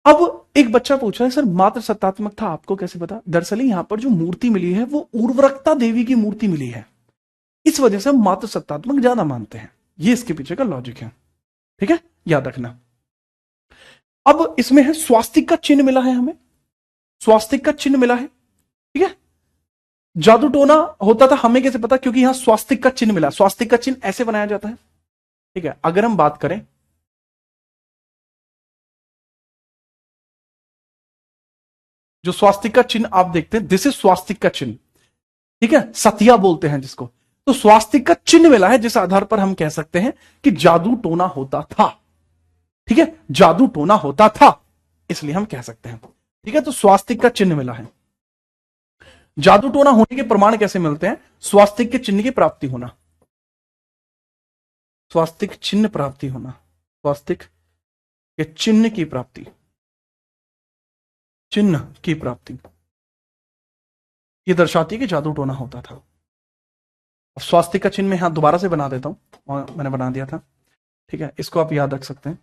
अब एक बच्चा पूछ रहा है सर मात्र सत्तात्मक था, आपको कैसे पता? दरअसल यहां पर जो मूर्ति मिली है वो उर्वरकता देवी की मूर्ति मिली है, इस वजह से हम मात्र सत्तात्मक ज्यादा मानते हैं। ये इसके पीछे का लॉजिक है। ठीक है, याद रखना। अब इसमें है स्वास्तिक का चिन्ह मिला है हमें, स्वास्तिक का चिन्ह मिला है। ठीक है, जादू टोना होता था हमें कैसे पता? क्योंकि यहां स्वास्तिक का चिन्ह मिला। स्वास्तिक का चिन्ह ऐसे बनाया जाता है। ठीक है, अगर हम बात करें जो स्वास्तिक का चिन्ह आप देखते हैं, दिस इज स्वास्तिक का चिन्ह। ठीक है, सतिया बोलते हैं जिसको। तो स्वास्तिक का चिन्ह मिला है जिस आधार पर हम कह सकते हैं कि जादू टोना होता था। ठीक है, जादू टोना होता था, इसलिए हम कह सकते हैं। ठीक है, तो स्वास्तिक का चिन्ह मिला है। जादू टोना होने के प्रमाण कैसे मिलते हैं? स्वास्तिक के चिन्ह की प्राप्ति होना, स्वास्तिक चिन्ह प्राप्ति होना, स्वास्तिक के चिन्ह की प्राप्ति, चिन्ह की प्राप्ति ये दर्शाती है कि जादू टोना होता था। अब स्वास्तिक का चिन्ह मैं यहां दोबारा से बना देता हूं, और मैंने बना दिया था। ठीक है, इसको आप याद रख सकते हैं।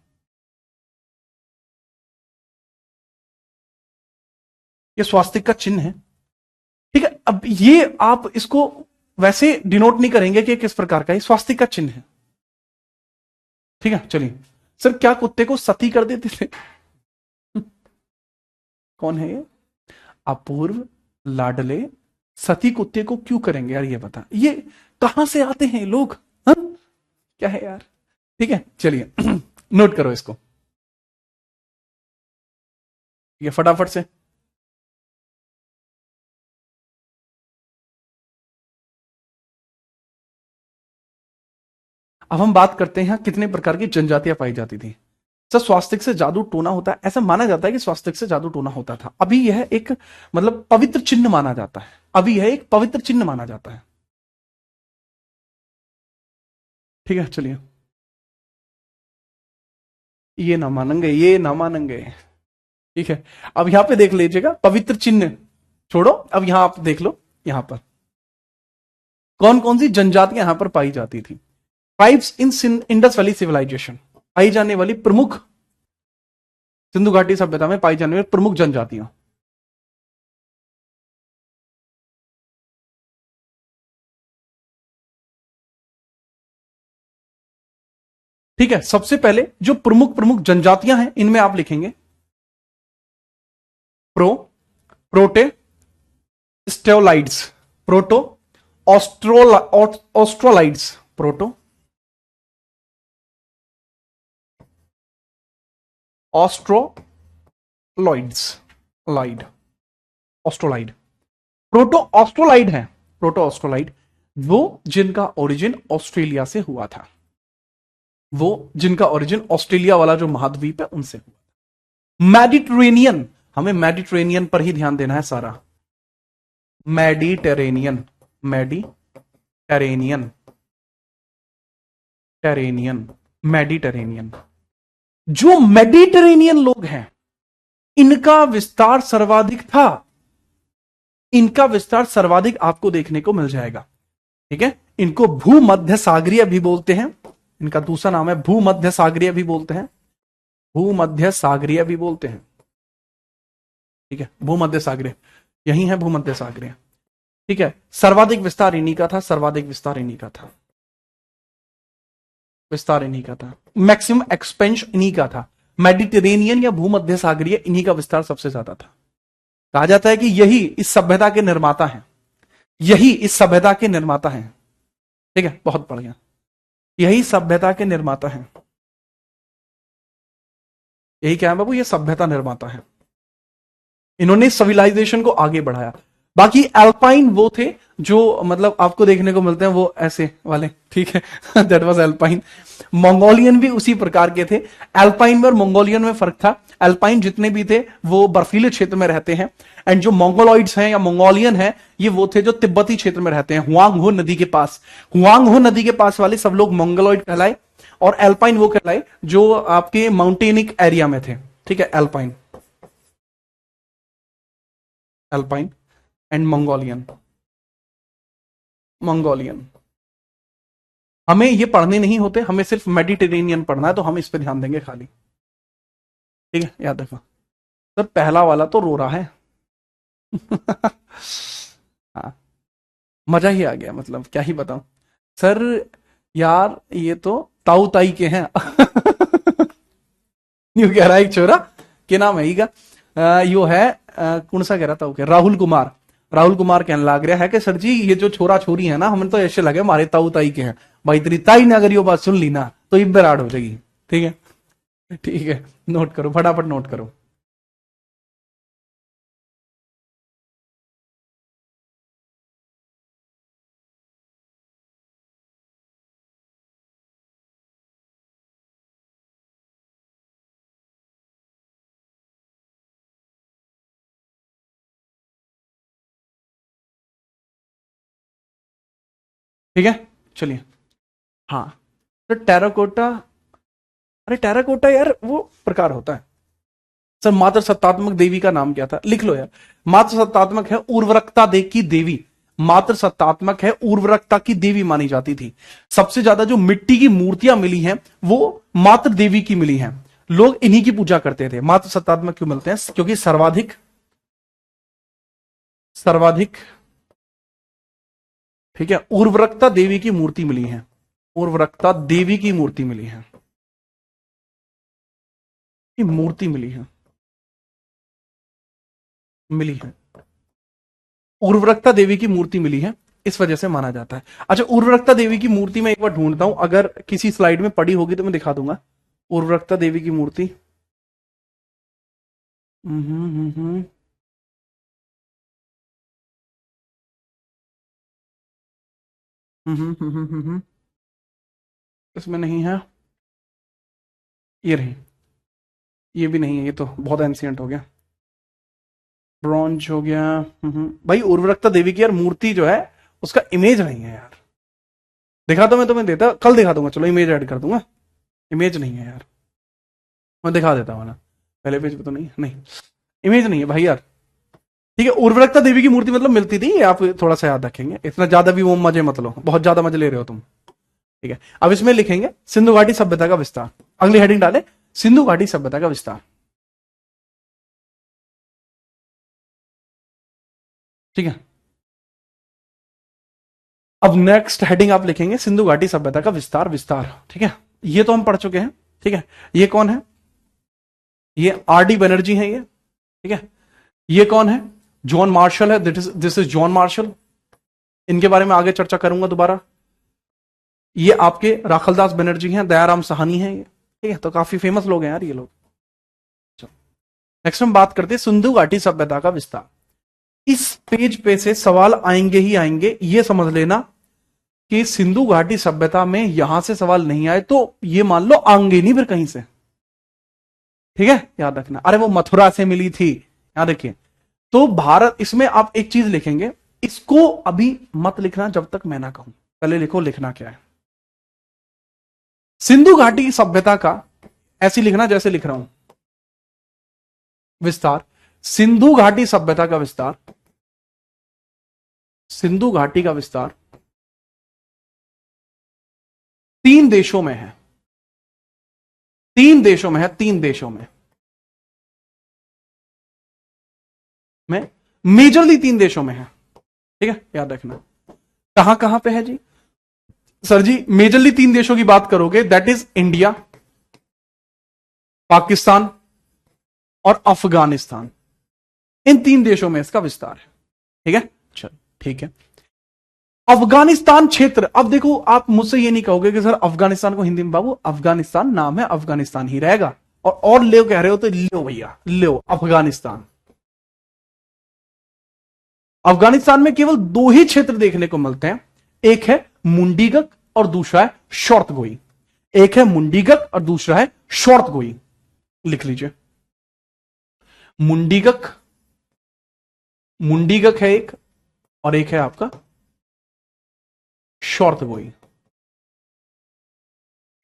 ये स्वास्तिक का चिन्ह है। ठीक है, अब ये आप इसको वैसे डिनोट नहीं करेंगे कि किस प्रकार का, ये स्वास्तिक का चिन्ह है। ठीक है, चलिए। सर क्या कुत्ते को सती कर देते थे? कौन है ये? अपूर्व लाडले सती कुत्ते को क्यों करेंगे यार, ये बता, ये कहां से आते हैं लोग? हा? क्या है यार? ठीक है, चलिए नोट करो इसको, ये फटाफट से। अब हम बात करते हैं कितने प्रकार की जनजातियां पाई जाती थी। सर स्वास्तिक से जादू टोना होता है, ऐसा माना जाता है कि स्वास्तिक से जादू टोना होता था। अभी यह एक मतलब पवित्र चिन्ह माना जाता है, अभी यह एक पवित्र चिन्ह माना जाता है। ठीक है, चलिए। ये ना मानेंगे, ये ना मानेंगे। ठीक है, अब यहां पे देख लीजिएगा पवित्र चिन्ह छोड़ो, अब यहां आप देख लो यहां पर कौन कौन सी जनजातियां यहां पर पाई जाती थी। Tribes in Indus valley civilisation, पाई जाने वाली प्रमुख, सिंधु घाटी सभ्यता में पाई जाने वाली प्रमुख जनजातियां। ठीक है, सबसे पहले जो प्रमुख प्रमुख जनजातियां हैं इनमें आप लिखेंगे प्रोटे स्टेओलाइड्स, प्रोटो ऑस्ट्रोलाइड्स, प्रोटो ऑस्ट्रोलॉइड्स, लाइड ऑस्ट्रोलाइड, प्रोटो ऑस्ट्रोलाइड है, प्रोटो ऑस्ट्रोलाइड वो जिनका ओरिजिन ऑस्ट्रेलिया से हुआ था, वो जिनका ओरिजिन ऑस्ट्रेलिया वाला जो महाद्वीप है उनसे हुआ। मेडिटेरेनियन, हमें मेडिटेरेनियन पर ही ध्यान देना है सारा। मेडिटेरेनियन, मेडिटेरेनियन, टेरेनियन, मेडिटेरेनियन। जो मेडिटेरेनियन लोग हैं इनका विस्तार सर्वाधिक था, इनका विस्तार सर्वाधिक आपको देखने को मिल जाएगा। ठीक है, इनको भूमध्य सागरीय भी बोलते हैं, इनका दूसरा नाम है भूमध्य सागरीय भी बोलते हैं, भूमध्य सागरीय भी बोलते हैं। ठीक है, भूमध्य सागरीय, यही है भूमध्य सागरीय। ठीक है, सर्वाधिक विस्तार इन्हीं का था, सर्वाधिक विस्तार इन्हीं का था, विस्तार इन्हीं का था, मैक्सिमम एक्सपेंशन इन्हीं का था। मेडिटेरेनियन या भूमध्य सागरीय इन्हीं का विस्तार सबसे ज्यादा था। कहा जाता है कि यही इस सभ्यता के निर्माता हैं, यही इस सभ्यता के निर्माता हैं। ठीक है, बहुत बढ़िया, यही सभ्यता के निर्माता हैं। यही क्या है बाबू? ये सभ्यता निर्माता है। इन्होंने सिविलाइजेशन को आगे बढ़ाया। बाकी एल्पाइन वो थे जो मतलब आपको देखने को मिलते हैं वो ऐसे वाले, ठीक है दैट वाज एल्पाइन। मंगोलियन भी उसी प्रकार के थे। एल्पाइन में और मंगोलियन में फर्क था। एल्पाइन जितने भी थे वो बर्फीले क्षेत्र में रहते हैं, एंड जो मंगोलॉइड्स हैं या मंगोलियन हैं ये वो थे जो तिब्बती क्षेत्र में रहते हैं, हुआंग नदी के पास। हुआंग नदी के पास वाले सब लोग मंगोलॉइड कहलाए, और एल्पाइन वो कहलाए जो आपके माउंटेनिक एरिया में थे, ठीक है। Alpine alpine and Mongolian. Mongolian हमें ये पढ़ने नहीं होते, हमें सिर्फ मेडिटेरेनियन पढ़ना है, तो हम इस पे ध्यान देंगे खाली, ठीक है। याद रखो सर, पहला वाला तो रो रहा है हाँ, मजा ही आ गया, मतलब क्या ही बताऊं सर। यार ये तो ताऊ ताई के हैं यूं कह रहा है एक छोरा, के नाम है ही का यो है कौन सा कह रहा था, ओके राहुल कुमार। राहुल कुमार कहने लग रहा है कि सर जी ये जो छोरा छोरी है ना, हमें तो ऐसे लगे हमारे ताऊ ताई के हैं। भाई तेरी ताई ने अगर ये बात सुन ली ना तो इब्बराट हो जाएगी, ठीक है। ठीक है, नोट करो, फटाफट नोट करो। ठीक है, चलिए। हाँ, तो टेराकोटा, अरे टेराकोटा यार वो प्रकार होता है सर। मात्र सत्तात्मक देवी का नाम क्या था, लिख लो यार। मात्र सत्तात्मक है उर्वरकता दे की देवी, मात्र सत्तात्मक है उर्वरकता की देवी मानी जाती थी। सबसे ज्यादा जो मिट्टी की मूर्तियां मिली हैं वो मात्र देवी की मिली हैं। लोग इन्हीं की पूजा करते थे। मात्र सत्तात्मक क्यों मिलते हैं, क्योंकि सर्वाधिक सर्वाधिक ठीक है उर्वरकता देवी की मूर्ति मिली है। उर्वरकता देवी की मूर्ति मिली है, मूर्ति मिली है, मिली है। उर्वरकता देवी की मूर्ति मिली है, इस वजह से माना जाता है। अच्छा, उर्वरकता देवी की मूर्ति मैं एक बार ढूंढता हूं, अगर किसी स्लाइड में पड़ी होगी तो मैं दिखा दूंगा। उर्वरकता देवी की मूर्ति, इसमें नहीं है, ये रही, ये भी नहीं है, ये तो बहुत एंशियंट हो गया। ब्रॉन्ज हो गया। भाई उर्वरकता देवी की यार मूर्ति जो है उसका इमेज नहीं है यार। दिखा तो मैं तुम्हें देता, कल दिखा दूंगा, चलो इमेज ऐड कर दूंगा। इमेज नहीं है यार, मैं दिखा देता हूँ ना, पहले पेज पे तो नहीं, नहीं इमेज नहीं है भाई यार। ठीक है, उर्वरकता देवी की मूर्ति मतलब मिलती थी, आप थोड़ा सा याद रखेंगे, इतना ज्यादा भी वो मजे मत लो, बहुत ज्यादा मजे ले रहे हो तुम। ठीक है, अब इसमें लिखेंगे सिंधु घाटी सभ्यता का विस्तार। अगली हेडिंग डाले सिंधु घाटी सभ्यता का विस्तार। ठीक है, अब नेक्स्ट हेडिंग आप लिखेंगे सिंधु घाटी सभ्यता का विस्तार। विस्तार, ठीक है, ये तो हम पढ़ चुके हैं। ठीक है, ये कौन है, ये आर डी बनर्जी है ये। ठीक है, ये कौन है, जॉन मार्शल है, दिस इज जॉन मार्शल। इनके बारे में आगे चर्चा करूंगा दोबारा। ये आपके राखलदास बनर्जी हैं, दयाराम साहनी है ये। ठीक है, तो काफी फेमस लोग हैं यार ये लोग। नेक्स्ट हम बात करते हैं सिंधु घाटी सभ्यता का विस्तार। इस पेज पे से सवाल आएंगे ही आएंगे, ये समझ लेना कि सिंधु घाटी सभ्यता में यहां से सवाल नहीं आए तो ये मान लो आएंगे नहीं फिर कहीं से। ठीक है, याद रखना। अरे वो मथुरा से मिली थी, याद रखिए। तो भारत, इसमें आप एक चीज लिखेंगे, इसको अभी मत लिखना जब तक मैं ना कहूं, पहले लिखो लिखना क्या है। सिंधु घाटी सभ्यता का ऐसी लिखना जैसे लिख रहा हूं, विस्तार। सिंधु घाटी सभ्यता का विस्तार, सिंधु घाटी का विस्तार 3 देशों में है। 3 देशों में है, 3 देशों में मेजरली 3 देशों में है। ठीक है, याद रखना। कहां कहां पे है जी, सर जी मेजरली 3 देशों की बात करोगे, दैट इज इंडिया, पाकिस्तान और अफगानिस्तान। इन 3 देशों में इसका विस्तार है। ठीक है, चलो ठीक है। अफगानिस्तान क्षेत्र, अब देखो आप मुझसे ये नहीं कहोगे कि सर अफगानिस्तान को हिंदी में, बाबू अफगानिस्तान नाम है, अफगानिस्तान ही रहेगा। और ले कह रहे हो तो लो भैया, लो अफगानिस्तान। अफगानिस्तान में केवल दो ही क्षेत्र देखने को मिलते हैं, एक है मुंडीगक और दूसरा है शॉर्तगोई। एक है मुंडीगक और दूसरा है शॉर्तगोई, लिख लीजिए। मुंडीगक, मुंडीगक है एक, और एक है आपका शॉर्तगोई।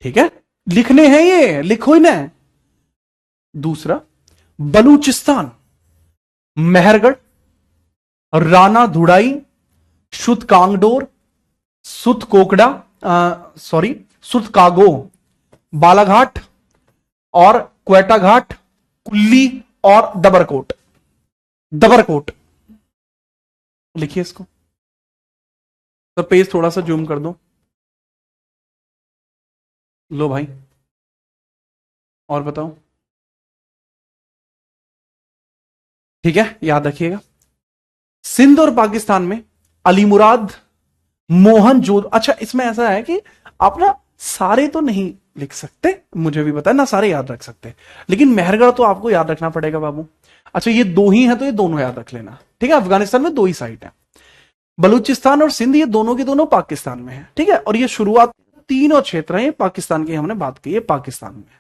ठीक है, लिखने हैं ये, लिखो ही ना। दूसरा बलूचिस्तान, मेहरगढ़, राना धुड़ाई, सुत कांगडोर, सुत कोकड़ा, सुत कागो, बालाघाट और क्वेटा घाट, कुल्ली और दबरकोट। दबरकोट लिखिए इसको। तो पेज थोड़ा सा जूम कर दो। लो भाई, और बताओ। ठीक है, याद रखिएगा। सिंध और पाकिस्तान में अलीमुराद, मोहन जोद। अच्छा, इसमें ऐसा है कि आप ना सारे तो नहीं लिख सकते, मुझे भी पता है ना, सारे याद रख सकते, लेकिन मेहरगढ़ तो आपको याद रखना पड़ेगा बाबू। अच्छा, ये दो ही है तो ये दोनों याद रख लेना। ठीक है, अफगानिस्तान में दो ही साइट है, बलूचिस्तान और सिंध, ये दोनों के दोनों पाकिस्तान में है। ठीक है, और ये शुरुआत तीनों क्षेत्र हैं पाकिस्तान की, हमने बात की है पाकिस्तान में।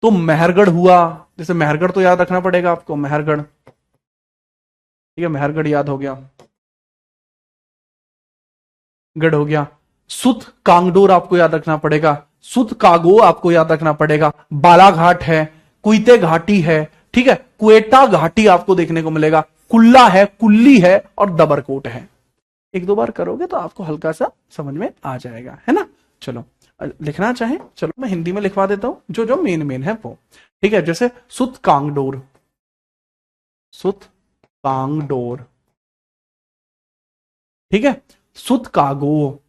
तो मेहरगढ़ हुआ, जैसे मेहरगढ़ तो याद रखना पड़ेगा आपको, मेहरगढ़। ठीक है, मेहरगढ़ याद हो गया, गढ़ हो गया। सुत कांगडोर आपको याद रखना पड़ेगा, सुत कागो आपको याद रखना पड़ेगा, बालाघाट है, कुइते घाटी है। ठीक है, क्वेटा घाटी आपको देखने को मिलेगा, कुल्ला है, कुल्ली है और दबरकोट है। एक दो बार करोगे तो आपको हल्का सा समझ में आ जाएगा, है ना। चलो, लिखना चाहे चलो मैं हिंदी में लिखवा देता हूं, जो जो मेन मेन है वो। ठीक है, जैसे सुत कांगडोर, सुत कांगडोर। ठीक है, सुत कागो,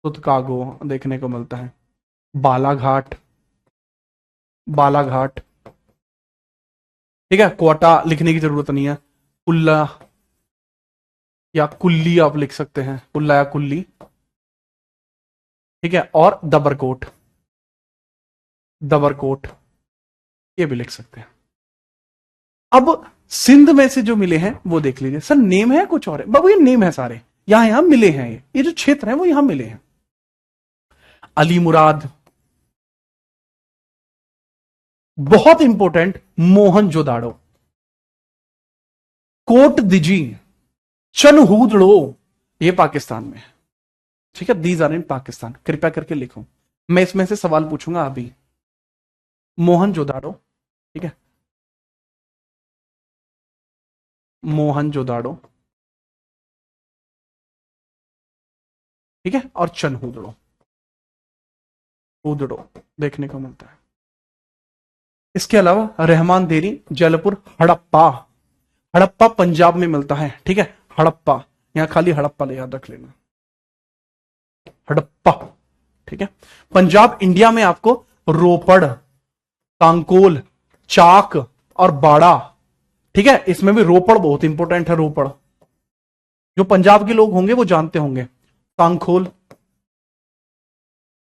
सुत कागो देखने को मिलता है, बालाघाट, बालाघाट। ठीक है, कोटा लिखने की जरूरत नहीं है, कुल्ला या कुल्ली आप लिख सकते हैं, कुल्ला या कुल्ली। ठीक है, और दबरकोट, दबरकोट ये भी लिख सकते हैं। अब सिंध में से जो मिले हैं वो देख लीजिए। सर नेम है कुछ और है बाबू, ये नेम है सारे, यहां यहां मिले हैं, ये जो क्षेत्र है वो यहां मिले हैं। अली मुराद, बहुत इंपॉर्टेंट, मोहनजोदाड़ो, कोट दिजी, चनहूदड़ो, ये पाकिस्तान में है। ठीक है, दीज आर इन पाकिस्तान, कृपया करके लिखो, मैं इसमें से सवाल पूछूंगा अभी। मोहनजोदाड़ो, ठीक है, मोहनजोदाड़ो, ठीक है, और चनहूदड़ो, हूदड़ो देखने को मिलता है। इसके अलावा रहमान देरी, जयपुर, हड़प्पा। हड़प्पा पंजाब में मिलता है। ठीक है, हड़प्पा, यहां खाली हड़प्पा ले याद रख लेना, हड़प्पा। ठीक है, पंजाब इंडिया में आपको रोपड़, कांकोल, चाक और बाड़ा। ठीक है, इसमें भी रोपड़ बहुत इंपॉर्टेंट है, रोपड़ जो पंजाब के लोग होंगे वो जानते होंगे। सांखोल,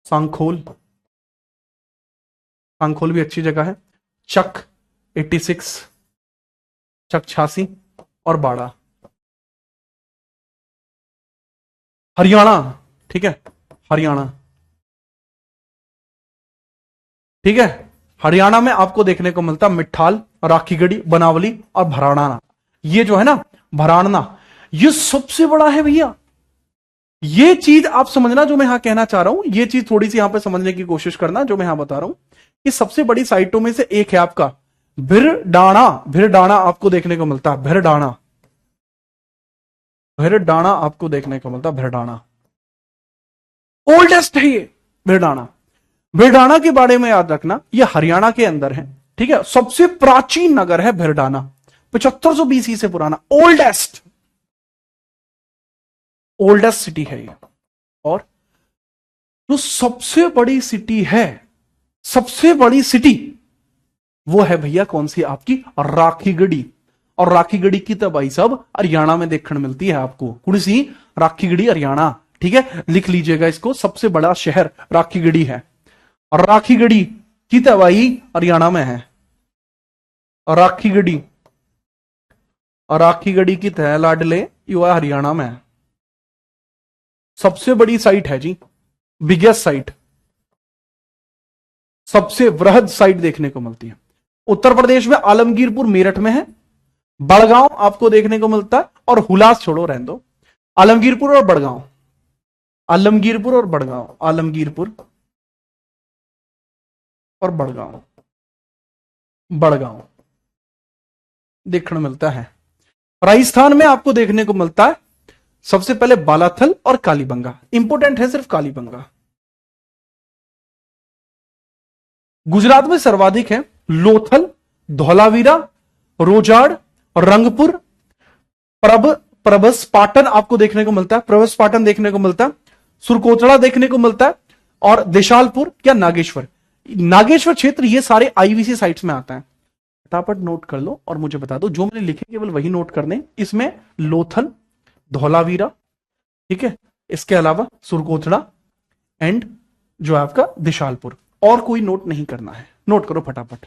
सांखोल, सांखोल भी अच्छी जगह है। चक 86, चक 86 और बाड़ा। हरियाणा, ठीक है, हरियाणा। ठीक है, हरियाणा में आपको देखने को मिलता मिठाल, राखीगढ़ी, बनावली और भराड़ना। ये जो है ना भराड़ना, ये सबसे बड़ा है भैया। ये चीज आप समझना जो मैं यहां कहना चाह रहा हूं, ये चीज थोड़ी सी यहां पे समझने की कोशिश करना जो मैं यहां बता रहा हूं कि सबसे बड़ी साइटों में से एक है आपका भिरडाणा। भिरडाणा आपको देखने को मिलता है, भिरडाणा, भिरडाणा आपको देखने को मिलता है, भिरडाणा ओल्डेस्ट है ये भिरडाणा। भिरडाणा के बारे में याद रखना, ये हरियाणा के अंदर है। ठीक है, सबसे प्राचीन नगर है भिरडाणा, 7500 बीसी से पुराना, ओल्डेस्ट, ओल्डेस्ट सिटी है ये। और जो सबसे बड़ी सिटी है, सबसे बड़ी सिटी वो है भैया कौन सी, आपकी राखीगढ़ी। और राखीगढ़ी की तो भाई साहब हरियाणा में देखने मिलती है आपको, कौन सी, राखीगढ़ी, हरियाणा। ठीक है, लिख लीजिएगा इसको, सबसे बड़ा शहर राखीगढ़ी है, और राखीगढ़ी की तबाही हरियाणा में है। राखीगढ़ी और राखी गढ़ी की तह लाडले, यू है हरियाणा में। सबसे बड़ी साइट है जी, बिगेस्ट साइट, सबसे वृहद साइट देखने को मिलती है। उत्तर प्रदेश में आलमगीरपुर मेरठ में है, बड़गांव आपको देखने को मिलता है, और हुलास छोड़ो रहने दो, आलमगीरपुर और बड़गांव, आलमगीरपुर और बड़गांव, आलमगीरपुर और बड़गांव, बड़गांव देखने मिलता है। राजस्थान में आपको देखने को मिलता है सबसे पहले बालाथल और कालीबंगा, इंपोर्टेंट है सिर्फ कालीबंगा। गुजरात में सर्वाधिक है लोथल, धौलावीरा, रोजाड़, रंगपुर, प्रभस पाटन आपको देखने को मिलता है, प्रभस पाटन देखने को मिलता है, सुरकोतड़ा देखने को मिलता है, और देशालपुर या नागेश्वर, नागेश्वर क्षेत्र, ये सारे आईवीसी साइट्स में आता है। फटाफट नोट कर लो और मुझे बता दो, जो मैंने लिखे केवल वही नोट करने। इसमें लोथल, धौलावीरा, ठीक है, इसके अलावा सुरकोतड़ा एंड जो है आपका देशालपुर, और कोई नोट नहीं करना है। नोट करो फटाफट।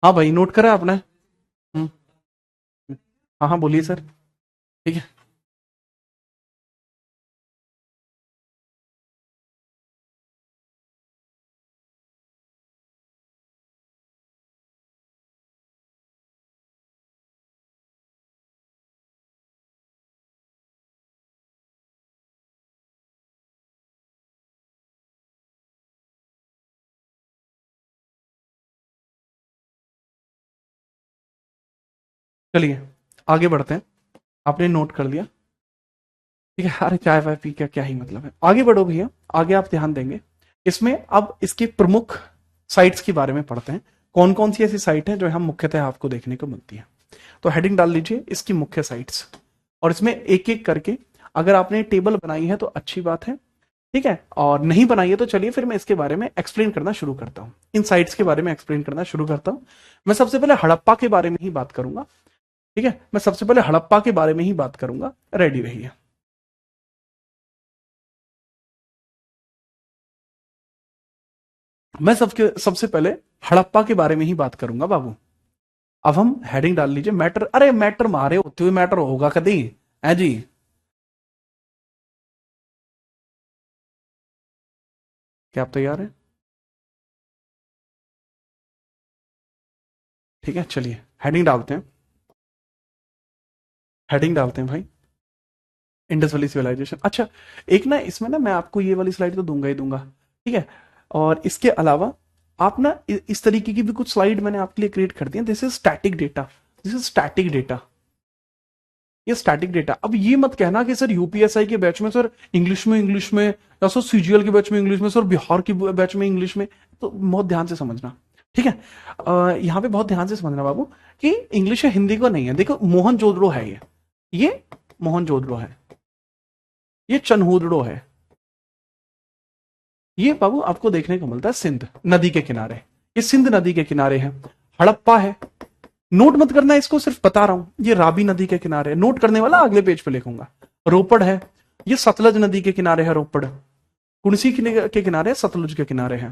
हाँ भाई, नोट करा आपने? हाँ हाँ, बोलिए सर। ठीक है, चलिए आगे बढ़ते हैं। आपने नोट कर लिया, ठीक है। अरे चाय वाय पी, क्या क्या ही मतलब है। आगे बढ़ो भैया, आगे आप ध्यान देंगे। इसमें अब इसके प्रमुख साइट्स के बारे में पढ़ते हैं। कौन कौन सी ऐसी साइट है जो हम मुख्यतः आपको देखने को मिलती है। तो हेडिंग डाल लीजिए इसकी मुख्य साइट्स, और इसमें एक एक करके, अगर आपने टेबल बनाई है तो अच्छी बात है, ठीक है, और नहीं बनाई है तो चलिए फिर मैं इसके बारे में एक्सप्लेन करना शुरू करता हूं, इन साइट्स के बारे में एक्सप्लेन करना शुरू करता हूं। मैं सबसे पहले हड़प्पा के बारे में ही बात करूंगा, ठीक है, मैं सबसे पहले हड़प्पा के बारे में ही बात करूंगा, रेडी रहिए। मैं सबसे पहले हड़प्पा के बारे में ही बात करूंगा बाबू। अब हम हेडिंग डाल लीजिए मैटर। अरे मैटर मारे होते हुए मैटर होगा कभी है जी? क्या आप तैयार हैं? ठीक है, चलिए हेडिंग डालते हैं, हेडिंग डालते हैं भाई। Indus valley civilization. अच्छा, एक ना इसमें ना मैं आपको ये वाली स्लाइड तो दूंगा ही दूंगा, ठीक है, और इसके अलावा आप ना इस तरीके की भी कुछ स्लाइड मैंने आपके लिए क्रिएट कर दी है। This is static data, this is static data, ये स्टैटिक डेटा। अब ये मत कहना कि सर यूपीएसआई के बैच में सर इंग्लिश में, या सर सीजीएल के बैच में इंग्लिश में, सर बिहार की बैच में इंग्लिश में। तो बहुत ध्यान से समझना, ठीक है। यहाँ पे बहुत ध्यान से समझना बाबू कि इंग्लिश है हिंदी को नहीं है। देखो मोहन जोदड़ो है, ये मोहन जोदड़ो है, ये चनहुदड़ो है। ये बाबू आपको देखने को मिलता है सिंध नदी के किनारे, ये सिंध नदी के किनारे है। हड़प्पा है, नोट मत करना इसको, सिर्फ बता रहा हूं, ये रावी नदी के किनारे, नोट करने वाला अगले पेज पे लिखूंगा। रोपड़ है, ये सतलज नदी के किनारे है रोपड़। कुणसी के किनारे सतलुज के किनारे है।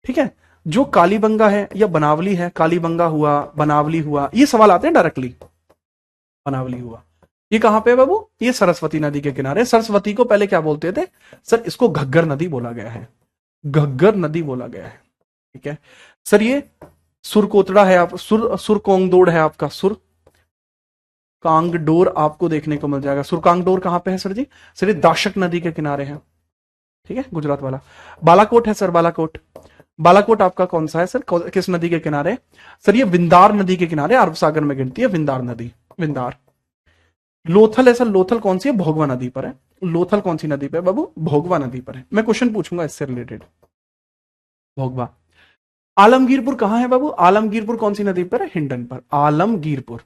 ठीक है, जो कालीबंगा है या बनावली है, कालीबंगा हुआ, बनावली हुआ, ये सवाल आते हैं डायरेक्टली। बनावली हुआ, ये कहां पे है बाबू? ये सरस्वती नदी के किनारे। सरस्वती को पहले क्या बोलते थे सर? इसको घग्गर नदी बोला गया है, घग्गर नदी बोला गया है। ठीक है सर, ये सुरकोतड़ा है, आप सुरकांगडोर है आपका, सुरकांगडोर आपको देखने को मिल जाएगा। सुरकांगडोर कहां पे है सर जी? सर ये दाशक नदी के किनारे है। ठीक है, गुजरात वाला। बालाकोट है सर, बालाकोट। बालाकोट आपका कौन सा है सर? किस नदी के किनारे? सर ये विंदार नदी के किनारे, अरब सागर में गिनती है विंदार नदी, विंदार। लोथल है सर, लोथल कौन सी है? भोगवा नदी पर है। लोथल कौन सी नदी पे है बाबू? भोगवा नदी पर है। मैं क्वेश्चन पूछूंगा इससे रिलेटेड। भोगवा। आलमगीरपुर कहां है बाबू? आलमगीरपुर कौन सी नदी पर है? हिंडन पर। आलमगीरपुर,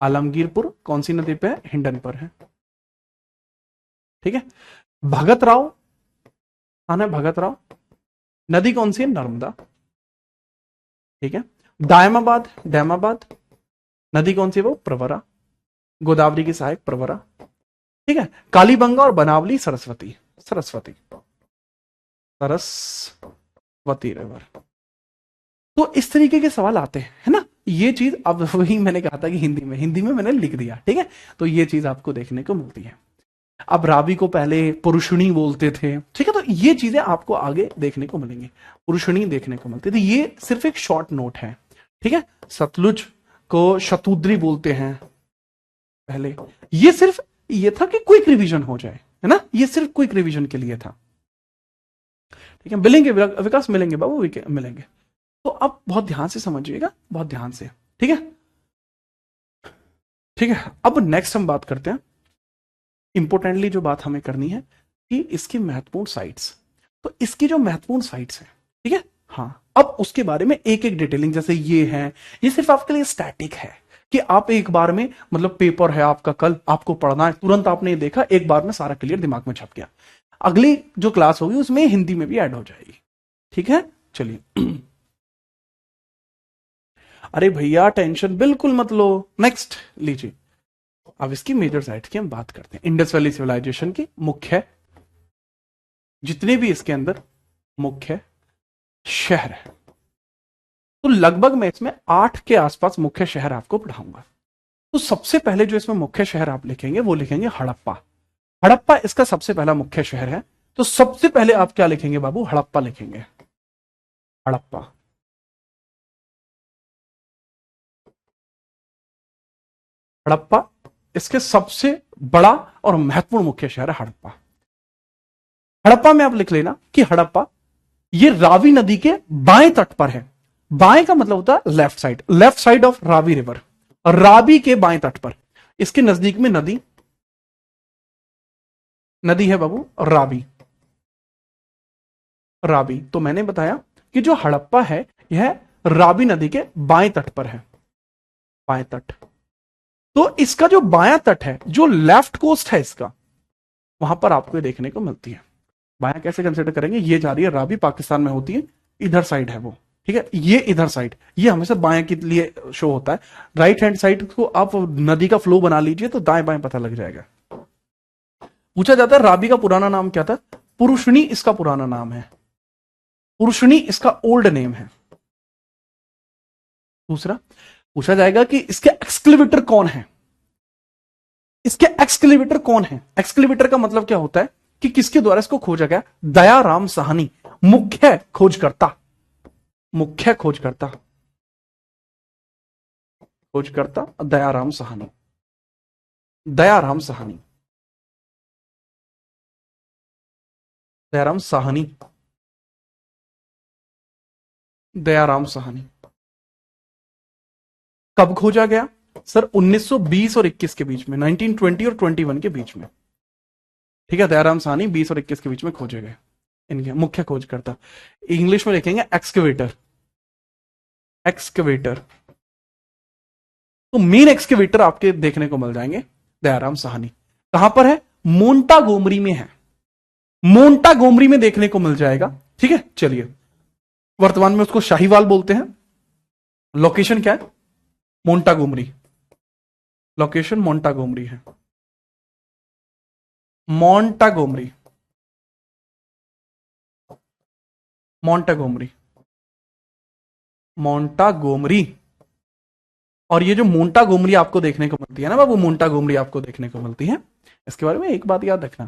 आलमगीरपुर कौन सी नदी पे है? हिंडन पर है। ठीक है, भगत राव कहां है? भगत राव नदी कौन सी है? नर्मदा। ठीक है, दायमाबाद, दायमाबाद नदी कौन सी है वो? प्रवरा, गोदावरी की सहायक प्रवरा। ठीक है, कालीबंगा और बनावली सरस्वती, सरस्वती, सरस्वती रिवर। तो इस तरीके के सवाल आते हैं, है ना? ये चीज अब वही मैंने कहा था कि हिंदी में मैंने लिख दिया। ठीक है, तो ये चीज आपको देखने को मिलती है। अब रावी को पहले पुरुषणी बोलते थे। ठीक है, तो ये चीजें आपको आगे देखने को मिलेंगी, पुरुषणी देखने को मिलती थी। ये सिर्फ एक शॉर्ट नोट है। ठीक है, सतलुज को शतुद्री बोलते हैं पहले। ये सिर्फ ये था कि क्विक रिवीजन हो जाए, है ना? ये सिर्फ क्विक रिवीजन के लिए था। ठीक है, मिलेंगे विकास, मिलेंगे बाबू, मिलेंगे। तो अब बहुत ध्यान से समझिएगा, बहुत ध्यान से। ठीक है, ठीक है। अब नेक्स्ट हम बात करते हैं, इंपोर्टेंटली जो बात हमें करनी है कि इसकी महत्वपूर्ण साइट्स। तो इसकी जो महत्वपूर्ण साइट्स है, ठीक है, हाँ, अब उसके बारे में एक एक डिटेलिंग, जैसे ये है, ये सिर्फ आपके लिए स्टैटिक है कि आप एक बार में, मतलब पेपर है आपका, कल आपको पढ़ना है, तुरंत आपने देखा, एक बार में सारा क्लियर दिमाग में छप गया। अगली जो क्लास होगी उसमें हिंदी में भी ऐड हो जाएगी। ठीक है, चलिए। अरे भैया टेंशन बिल्कुल मत लो, नेक्स्ट लीजिए। अब इसकी मेजर साइट्स की हम बात करते हैं। इंडस वैली सिविलाइजेशन की मुख्य, जितने भी इसके अंदर मुख्य शहर है, तो लगभग मैं इसमें 8 के आसपास मुख्य शहर आपको पढ़ाऊंगा। तो सबसे पहले जो इसमें मुख्य शहर आप लिखेंगे वो लिखेंगे हड़प्पा। हड़प्पा इसका सबसे पहला मुख्य शहर है। तो सबसे पहले आप क्या लिखेंगे बाबू? हड़प्पा लिखेंगे, हड़प्पा। हड़प्पा इसके सबसे बड़ा और महत्वपूर्ण मुख्य शहर है हड़प्पा। हड़प्पा में आप लिख लेना कि हड़प्पा ये रावी नदी के बाएं तट पर है। बाएं का मतलब होता है left side, left side of Ravi river, Ravi के बाएं तट पर। इसके नजदीक में नदी, नदी है बाबू रावी, रावी। तो मैंने बताया कि जो हड़प्पा है यह रावी नदी के बाएं तट पर है, बाएं तट। तो इसका जो बायां तट है, जो लेफ्ट कोस्ट है इसका, वहां पर आपको ये देखने को मिलती है। बायां कैसे कंसिडर करेंगे? ये जा रही है रावी, पाकिस्तान में होती है, इधर साइड है वो। ठीक है, ये इधर साइड, ये हमेशा बाएं के लिए शो होता है। राइट हैंड साइड को आप नदी का फ्लो बना लीजिए तो दाएं बाएं पता लग जाएगा। पूछा जाता है रावी का पुराना नाम क्या था? पुरुषणी इसका पुराना नाम है, पुरुषणी इसका ओल्ड नेम है। दूसरा पूछा जाएगा कि इसके एक्सक्लेवेटर कौन है? इसके एक्सक्लेवेटर कौन है? एक्सक्लेवेटर का मतलब क्या होता है कि किसके द्वारा इसको खोजा गया? दयाराम साहनी, मुख्य खोजकर्ता, मुख्य खोजकर्ता, खोजकर्ता दयाराम साहनी, दयाराम साहनी, दयाराम साहनी, दयाराम साहनी। कब खोजा गया सर? 1920 और 21 के बीच में, 1920 और 21 के बीच में। ठीक है, दयाराम साहनी 20 और 21 के बीच में खोजे गए इनके मुख्य खोजकर्ता। इंग्लिश में लिखेंगे एक्सकेवेटर, एक्सकेवेटर। तो मेन एक्सकेवेटर आपके देखने को मिल जाएंगे दयाराम साहनी। कहां पर है? मोंटागोमरी में है, मोंटागोमरी में देखने को मिल जाएगा। ठीक है, चलिए, वर्तमान में उसको शाहीवाल बोलते हैं। लोकेशन क्या है? मोंटागोमरी, लोकेशन मोंटागोमरी है, मोंटागोमरी, मोंटागोमरी, मोंटागोमरी। और ये जो मोंटागोमरी आपको देखने को मिलती है ना बाबू, मोंटागोमरी आपको देखने को मिलती है, इसके बारे में एक बात याद रखना।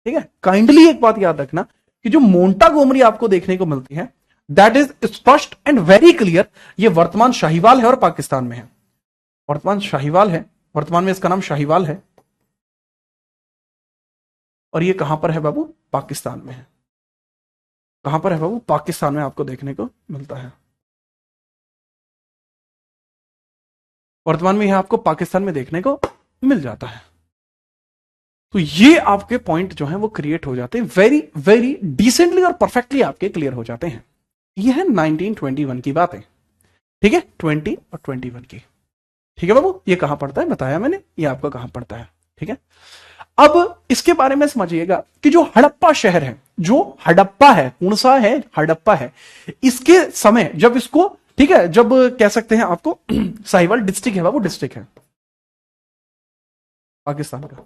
ठीक है, काइंडली एक बात याद रखना कि जो मोंटागोमरी आपको देखने को मिलती है, दैट इज स्पष्ट एंड वेरी क्लियर, ये वर्तमान शाहीवाल है और पाकिस्तान में है। वर्तमान शाहीवाल है, वर्तमान में इसका नाम शाहीवाल है, और ये कहां पर है बाबू? पाकिस्तान में है। कहां पर है बाबू? पाकिस्तान में आपको देखने को मिलता है। वर्तमान में यह आपको पाकिस्तान में देखने को मिल जाता है। तो ये आपके पॉइंट जो है वो क्रिएट हो जाते हैं, वेरी वेरी डिसेंटली और परफेक्टली आपके क्लियर हो जाते हैं। ये है 1921 की बातें। ठीक है, 20 और 21 की। ठीक है बाबू, ये कहां पड़ता है बताया मैंने, ये आपका कहां पड़ता है। ठीक है, अब इसके बारे में समझिएगा कि जो हड़प्पा शहर है, जो हड़प्पा है, कौन सा है? हड़प्पा है। इसके समय जब इसको, ठीक है, जब कह सकते हैं आपको साहिवाल डिस्ट्रिक्ट है बाबू, डिस्ट्रिक्ट है पाकिस्तान का।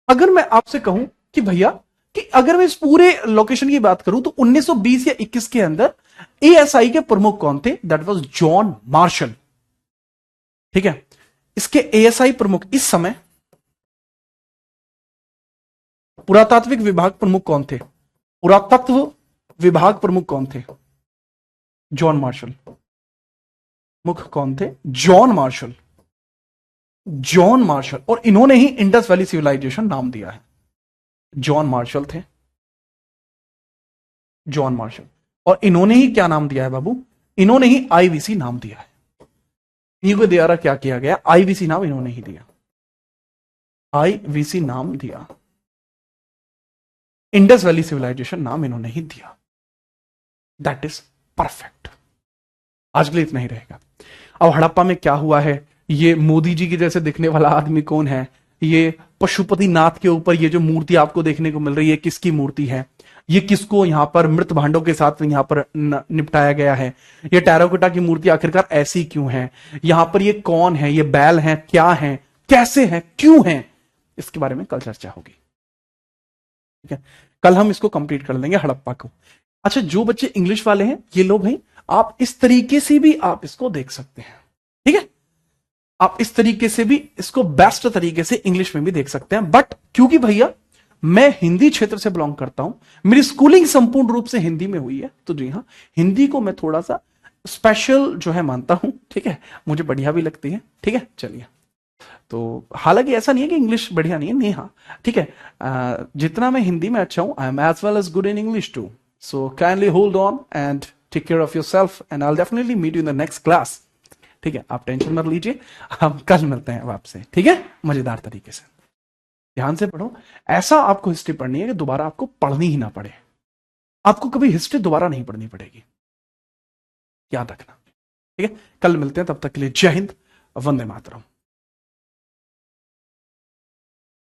अगर मैं आपसे कहूं कि भैया कि अगर मैं इस पूरे लोकेशन की बात करूं तो 1920 या 21 के अंदर एएसआई के प्रमुख कौन थे? That was John Marshall. ठीक है, इसके एएसआई प्रमुख इस समय, पुरातात्विक विभाग प्रमुख कौन थे? पुरातत्व विभाग प्रमुख कौन थे? John Marshall. मुख्य कौन थे? John Marshall, John Marshall. और इन्होंने ही इंडस वैली सिविलाइजेशन नाम दिया है। जॉन मार्शल थे, जॉन मार्शल। और इन्होंने ही क्या नाम दिया है बाबू? इन्होंने ही आईवीसी नाम दिया है। इन्हीं के द्वारा क्या किया गया? आईवीसी नाम इन्होंने ही दिया, आईवीसी नाम दिया, इंडस वैली सिविलाइजेशन नाम इन्होंने ही दिया। That is perfect. आज के लिए इतना ही रहेगा। अब हड़प्पा में क्या हुआ है? ये मोदी जी की जैसे दिखने वाला आदमी कौन है? ये पशुपति नाथ के ऊपर ये जो मूर्ति आपको देखने को मिल रही है, किसकी मूर्ति है? ये किसको यहां पर मृत भांडों के साथ यहां पर निपटाया गया है? ये टेराकोटा की मूर्ति आखिरकार ऐसी क्यों है? यहां पर ये कौन है? ये बैल है, क्या है, कैसे है, क्यों है? इसके बारे में कल चर्चा होगी। ठीक है, कल हम इसको कंप्लीट कर लेंगे हड़प्पा को। अच्छा, जो बच्चे इंग्लिश वाले हैं ये लो भाई, आप इस तरीके से भी आप इसको देख सकते हैं। ठीक है, आप इस तरीके से भी इसको बेस्ट तरीके से इंग्लिश में भी देख सकते हैं। बट क्योंकि भैया मैं हिंदी क्षेत्र से बिलोंग करता हूं, मेरी स्कूलिंग संपूर्ण रूप से हिंदी में हुई है, तो जी हां, हिंदी को मैं थोड़ा सा स्पेशल जो है मानता हूं। ठीक है, मुझे बढ़िया भी लगती है। ठीक है, चलिए, तो हालांकि ऐसा नहीं है कि इंग्लिश बढ़िया नहीं है, नहीं, हाँ ठीक है, जितना मैं हिंदी में अच्छा हूं, I am as well as good in English too. So kindly hold on and take care of yourself and I will definitely meet you in the next class. ठीक है, आप टेंशन मत लीजिए, हम कल मिलते हैं अब आपसे। ठीक है, मजेदार तरीके से ध्यान से पढ़ो। ऐसा आपको हिस्ट्री पढ़नी है कि दोबारा आपको पढ़नी ही ना पड़े, आपको कभी हिस्ट्री दोबारा नहीं पढ़नी पड़ेगी, याद रखना। ठीक है, कल मिलते हैं, तब तक के लिए जय हिंद, वंदे मातरम।